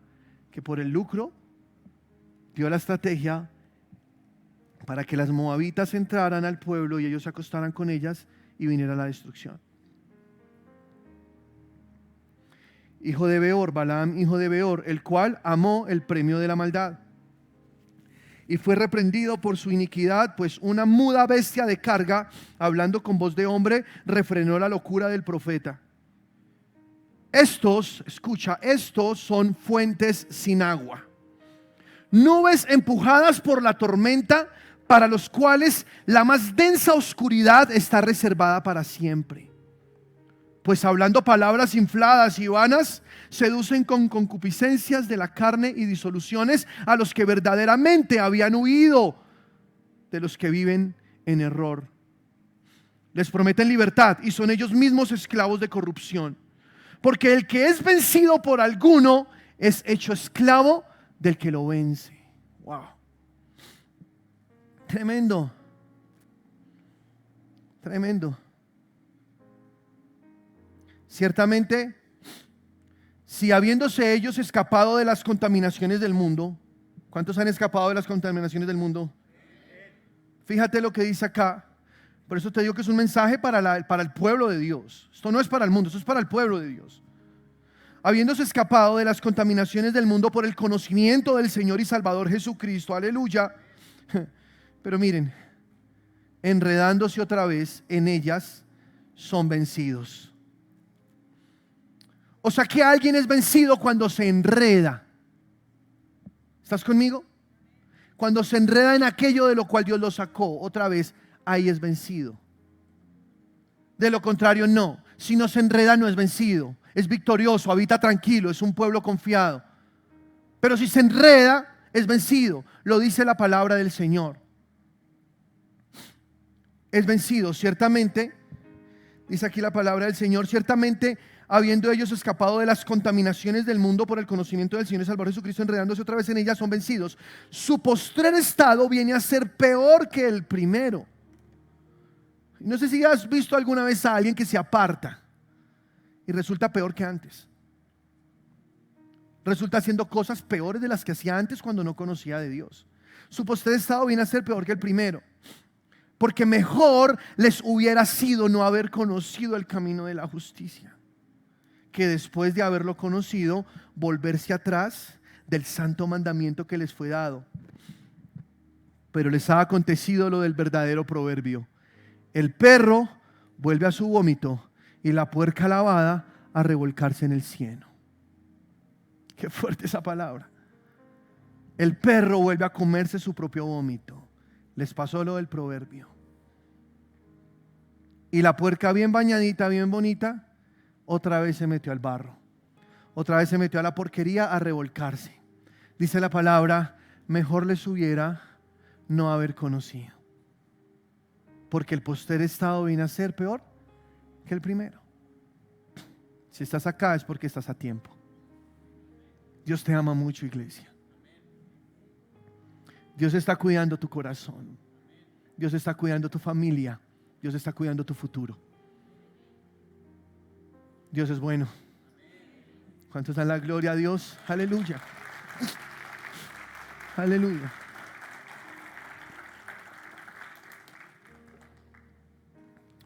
Que por el lucro dio la estrategia para que las moabitas entraran al pueblo y ellos se acostaran con ellas y viniera la destrucción. Hijo de Beor, Balaam, hijo de Beor, el cual amó el premio de la maldad y fue reprendido por su iniquidad, pues una muda bestia de carga, hablando con voz de hombre, refrenó la locura del profeta. Estos son fuentes sin agua, nubes empujadas por la tormenta, para los cuales la más densa oscuridad está reservada para siempre. Pues hablando palabras infladas y vanas, seducen con concupiscencias de la carne y disoluciones a los que verdaderamente habían huido de los que viven en error. Les prometen libertad y son ellos mismos esclavos de corrupción. Porque el que es vencido por alguno es hecho esclavo del que lo vence. Wow. Tremendo. Tremendo. Ciertamente, si habiéndose ellos escapado de las contaminaciones del mundo, ¿cuántos han escapado de las contaminaciones del mundo? Fíjate lo que dice acá. Por eso te digo que es un mensaje para el pueblo de Dios. Esto no es para el mundo, esto es para el pueblo de Dios. Habiéndose escapado de las contaminaciones del mundo por el conocimiento del Señor y Salvador Jesucristo, aleluya. Pero miren, enredándose otra vez en ellas, son vencidos. O sea que alguien es vencido cuando se enreda. ¿Estás conmigo? Cuando se enreda en aquello de lo cual Dios lo sacó, otra vez, ahí es vencido. De lo contrario, no. Si no se enreda, no es vencido. Es victorioso, habita tranquilo, es un pueblo confiado. Pero si se enreda, es vencido. Lo dice la palabra del Señor. Es vencido, ciertamente. Dice aquí la palabra del Señor, ciertamente, habiendo ellos escapado de las contaminaciones del mundo por el conocimiento del Señor y Salvador Jesucristo, enredándose otra vez en ellas, son vencidos. Su postrer estado viene a ser peor que el primero. No sé si has visto alguna vez a alguien que se aparta y resulta peor que antes. Resulta haciendo cosas peores de las que hacía antes cuando no conocía de Dios. Su postrer estado viene a ser peor que el primero. Porque mejor les hubiera sido no haber conocido el camino de la justicia, que después de haberlo conocido, volverse atrás del santo mandamiento que les fue dado. Pero les ha acontecido lo del verdadero proverbio: el perro vuelve a su vómito y la puerca lavada a revolcarse en el cieno. Qué fuerte esa palabra. El perro vuelve a comerse su propio vómito. Les pasó lo del proverbio. Y la puerca bien bañadita, bien bonita, otra vez se metió al barro. Otra vez se metió a la porquería a revolcarse. Dice la palabra, mejor les hubiera no haber conocido. Porque el postrer estado viene a ser peor que el primero. Si estás acá es porque estás a tiempo. Dios te ama mucho, iglesia. Dios está cuidando tu corazón. Dios está cuidando tu familia. Dios está cuidando tu futuro. Dios es bueno. ¿Cuántos dan la gloria a Dios? Aleluya. Aleluya.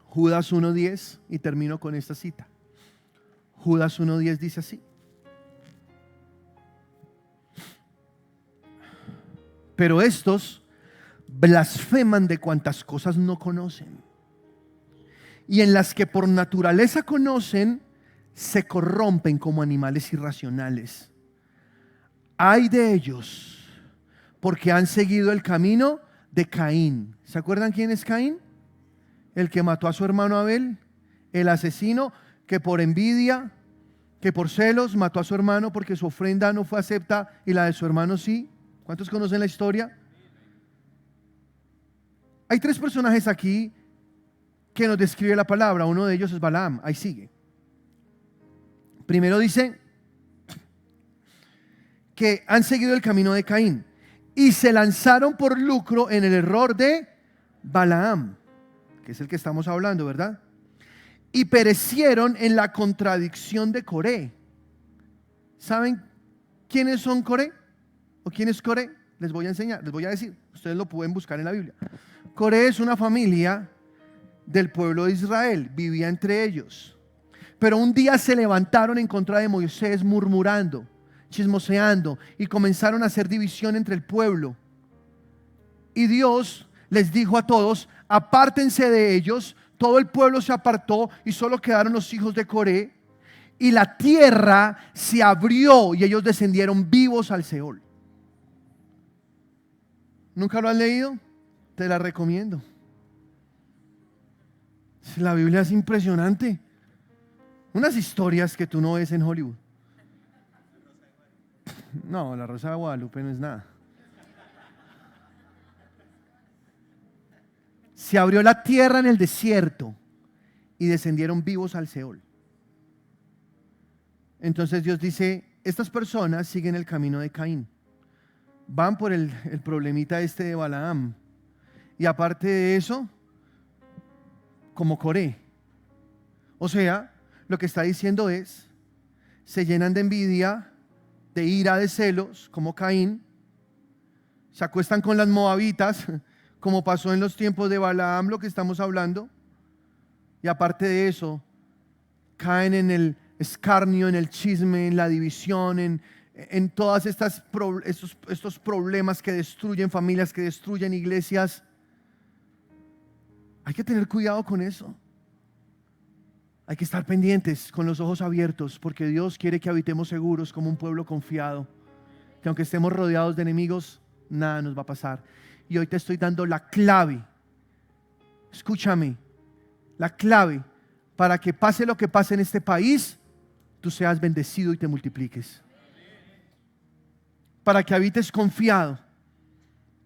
Judas 1:10, y termino con esta cita. Judas 1:10 dice así: pero estos blasfeman de cuantas cosas no conocen, y en las que por naturaleza conocen, se corrompen como animales irracionales. Ay de ellos, porque han seguido el camino de Caín. ¿Se acuerdan quién es Caín? El que mató a su hermano Abel, el asesino que por envidia, que por celos mató a su hermano porque su ofrenda no fue acepta y la de su hermano sí. ¿Cuántos conocen la historia? Hay 3 personajes aquí que nos describe la palabra. Uno de ellos es Balaam. Ahí sigue. Primero dice que han seguido el camino de Caín y se lanzaron por lucro en el error de Balaam, que es el que estamos hablando, ¿verdad? Y perecieron en la contradicción de Coré. ¿Saben quiénes son Coré? ¿O quién es Coré? Les voy a enseñar, les voy a decir. Ustedes lo pueden buscar en la Biblia. Coré es una familia del pueblo de Israel, vivía entre ellos. Pero un día se levantaron en contra de Moisés murmurando, chismoseando, y comenzaron a hacer división entre el pueblo. Y Dios les dijo a todos: apártense de ellos. Todo el pueblo se apartó y solo quedaron los hijos de Coré. Y la tierra se abrió y ellos descendieron vivos al Seol. ¿Nunca lo has leído? Te la recomiendo. La Biblia es impresionante. Unas historias que tú no ves en Hollywood. No, la Rosa de Guadalupe no es nada. Se abrió la tierra en el desierto y descendieron vivos al Seol. Entonces Dios dice: estas personas siguen el camino de Caín. Van por el problemita este de Balaam. Y aparte de eso, como Coré. O sea, lo que está diciendo es: se llenan de envidia, de ira, de celos, como Caín. Se acuestan con las moabitas, como pasó en los tiempos de Balaam, lo que estamos hablando. Y aparte de eso, caen en el escarnio, en el chisme, en la división, en todas estos problemas que destruyen familias, que destruyen iglesias. Hay que tener cuidado con eso. Hay que estar pendientes, con los ojos abiertos, porque Dios quiere que habitemos seguros como un pueblo confiado, que aunque estemos rodeados de enemigos, nada nos va a pasar. Y hoy te estoy dando la clave. Escúchame, la clave para que pase lo que pase en este país, tú seas bendecido y te multipliques. Para que habites confiado,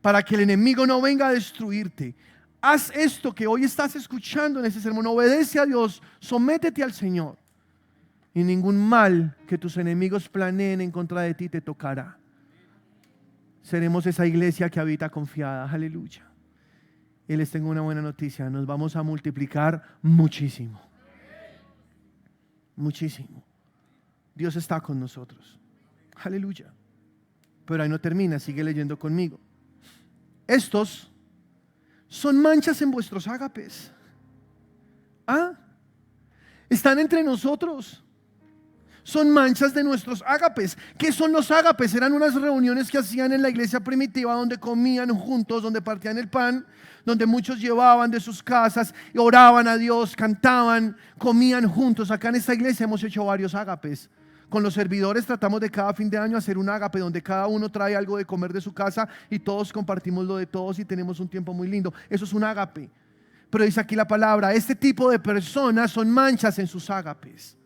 para que el enemigo no venga a destruirte. Haz esto que hoy estás escuchando en este sermón. Obedece a Dios, sométete al Señor, y ningún mal que tus enemigos planeen en contra de ti te tocará. Seremos esa iglesia que habita confiada. Aleluya. Y les tengo una buena noticia: nos vamos a multiplicar muchísimo. Muchísimo. Dios está con nosotros. Aleluya. Pero ahí no termina, sigue leyendo conmigo. Estos son manchas en vuestros ágapes. Están entre nosotros. Son manchas de nuestros ágapes. ¿Qué son los ágapes? Eran unas reuniones que hacían en la iglesia primitiva, donde comían juntos, donde partían el pan, donde muchos llevaban de sus casas y oraban a Dios, cantaban, comían juntos. Acá en esta iglesia hemos hecho varios ágapes. Con los servidores tratamos de cada fin de año hacer un ágape donde cada uno trae algo de comer de su casa y todos compartimos lo de todos y tenemos un tiempo muy lindo. Eso es un ágape. Pero dice aquí la palabra: este tipo de personas son manchas en sus ágapes.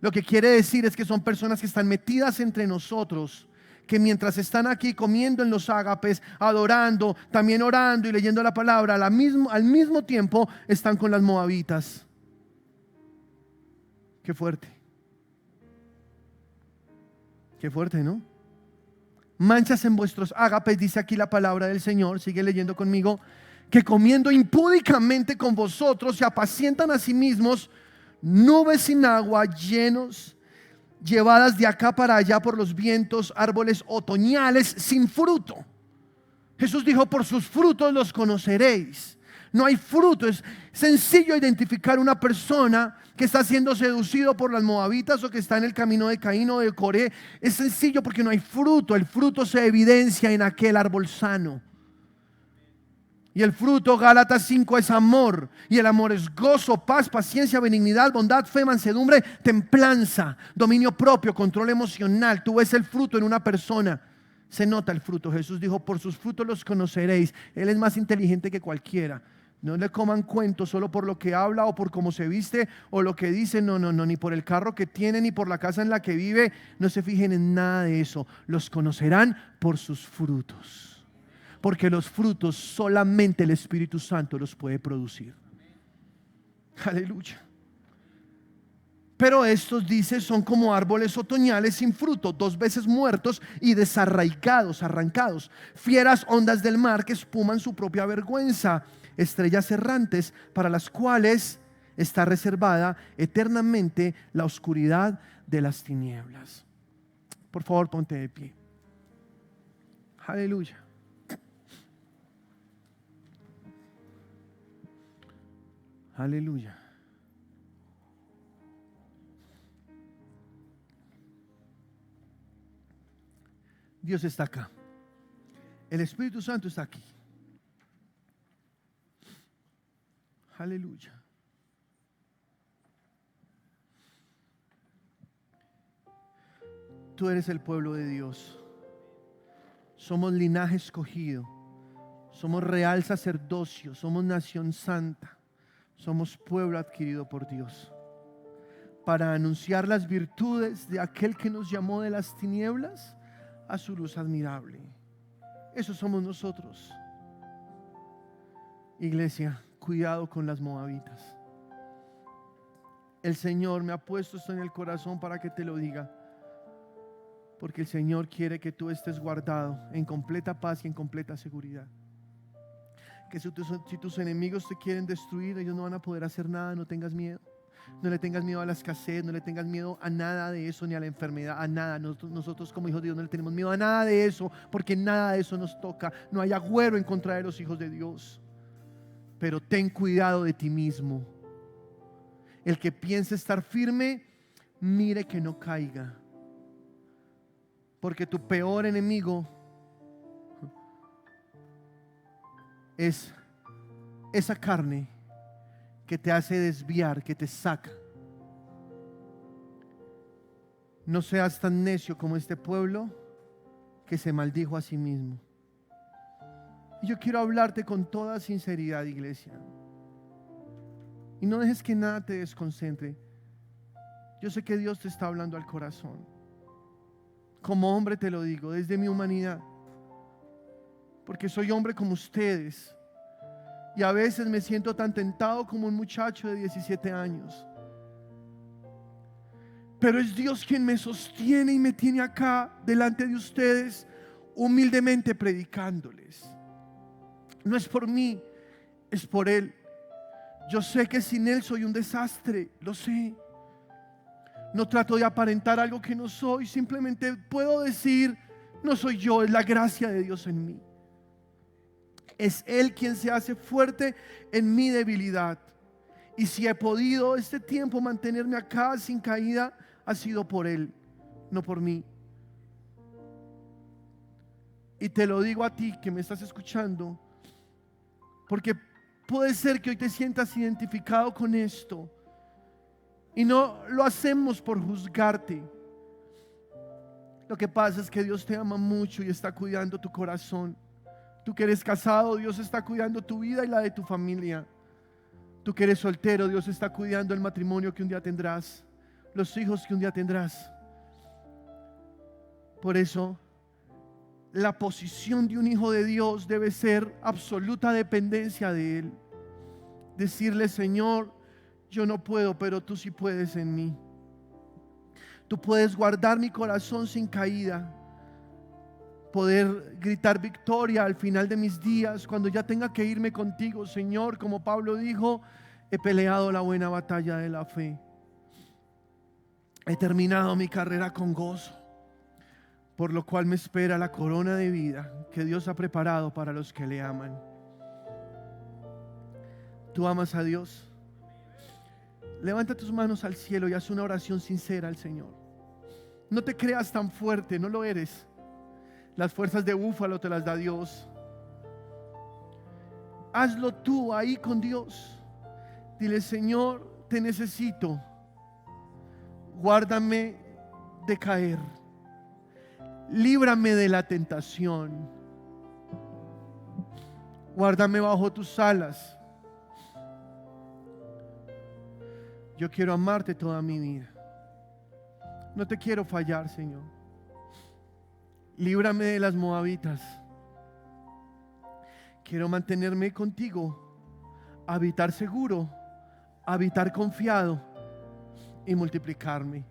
Lo que quiere decir es que son personas que están metidas entre nosotros, que mientras están aquí comiendo en los ágapes, adorando, también orando y leyendo la palabra, al mismo tiempo están con las moabitas. Qué fuerte. Qué fuerte, ¿no? Manchas en vuestros ágapes, dice aquí la palabra del Señor. Sigue leyendo conmigo: que comiendo impúdicamente con vosotros se apacientan a sí mismos nubes sin agua, llenos llevadas de acá para allá por los vientos, árboles otoñales sin fruto. Jesús dijo, por sus frutos los conoceréis. No hay fruto. Es sencillo identificar una persona que está siendo seducido por las moabitas o que está en el camino de Caín o de Coré. Es sencillo porque no hay fruto. El fruto se evidencia en aquel árbol sano. Y el fruto, Gálatas 5, es amor. Y el amor es gozo, paz, paciencia, benignidad, bondad, fe, mansedumbre, templanza, dominio propio, control emocional. Tú ves el fruto en una persona. Se nota el fruto. Jesús dijo, por sus frutos los conoceréis. Él es más inteligente que cualquiera. No le coman cuentos solo por lo que habla o por cómo se viste o lo que dice. No, ni por el carro que tiene, ni por la casa en la que vive. No se fijen en nada de eso. Los conocerán por sus frutos. Porque los frutos solamente el Espíritu Santo los puede producir. Aleluya. Pero estos, dice, son como árboles otoñales sin fruto, 2 veces muertos y desarraigados, arrancados. Fieras ondas del mar que espuman su propia vergüenza. Estrellas errantes para las cuales está reservada eternamente la oscuridad de las tinieblas. Por favor, ponte de pie. Aleluya. Aleluya. Dios está acá. El Espíritu Santo está aquí. Aleluya. Tú eres el pueblo de Dios. Somos linaje escogido. Somos real sacerdocio. Somos nación santa. Somos pueblo adquirido por Dios. Para anunciar las virtudes de aquel que nos llamó de las tinieblas a su luz admirable. Eso somos nosotros. Iglesia, cuidado con las moabitas. El Señor me ha puesto esto en el corazón para que te lo diga. Porque el Señor quiere que tú estés guardado en completa paz y en completa seguridad. Que si tus enemigos te quieren destruir, ellos no van a poder hacer nada. No tengas miedo. No le tengas miedo a la escasez, no le tengas miedo a nada de eso, ni a la enfermedad, a nada. Nosotros como hijos de Dios no le tenemos miedo a nada de eso, porque nada de eso nos toca. No hay agüero en contra de los hijos de Dios. Pero ten cuidado de ti mismo. El que piense estar firme, mire que no caiga. Porque tu peor enemigo es esa carne que te hace desviar, que te saca. No seas tan necio como este pueblo que se maldijo a sí mismo. Y yo quiero hablarte con toda sinceridad, iglesia. Y no dejes que nada te desconcentre. Yo sé que Dios te está hablando al corazón. Como hombre te lo digo, desde mi humanidad. Porque soy hombre como ustedes. Y a veces me siento tan tentado como un muchacho de 17 años. Pero es Dios quien me sostiene y me tiene acá delante de ustedes, humildemente predicándoles. No es por mí, es por Él. Yo sé que sin Él soy un desastre, lo sé. No trato de aparentar algo que no soy, simplemente puedo decir, no soy yo, es la gracia de Dios en mí. Es Él quien se hace fuerte en mi debilidad. Y si he podido este tiempo mantenerme acá sin caída, ha sido por Él, no por mí. Y te lo digo a ti que me estás escuchando, porque puede ser que hoy te sientas identificado con esto. Y no lo hacemos por juzgarte. Lo que pasa es que Dios te ama mucho y está cuidando tu corazón. Tú que eres casado, Dios está cuidando tu vida y la de tu familia. Tú que eres soltero, Dios está cuidando el matrimonio que un día tendrás, los hijos que un día tendrás. Por eso, la posición de un hijo de Dios debe ser absoluta dependencia de Él. Decirle, Señor, yo no puedo, pero tú sí puedes en mí. Tú puedes guardar mi corazón sin caída. Poder gritar victoria al final de mis días, cuando ya tenga que irme contigo, Señor, como Pablo dijo, he peleado la buena batalla de la fe. He terminado mi carrera con gozo, por lo cual me espera la corona de vida que Dios ha preparado para los que le aman. ¿Tú amas a Dios? Levanta tus manos al cielo y haz una oración sincera al Señor. No te creas tan fuerte, no lo eres. Las fuerzas de búfalo te las da Dios. Hazlo tú ahí con Dios. Dile: Señor, te necesito. Guárdame de caer. Líbrame de la tentación. Guárdame bajo tus alas. Yo quiero amarte toda mi vida. No te quiero fallar, Señor. Líbrame de las moabitas. Quiero mantenerme contigo, habitar seguro, habitar confiado y multiplicarme.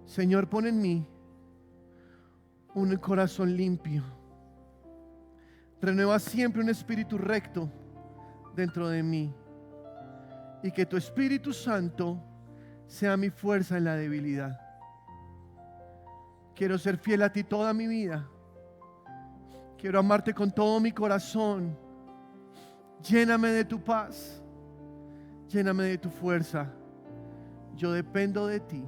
Señor, pon en mí un corazón limpio. Renueva siempre un espíritu recto dentro de mí. Y que tu Espíritu Santo sea mi fuerza en la debilidad. Quiero ser fiel a ti toda mi vida. Quiero amarte con todo mi corazón. Lléname de tu paz. Lléname de tu fuerza. Yo dependo de ti.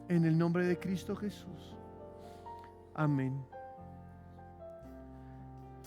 En el nombre de Cristo Jesús. Amén.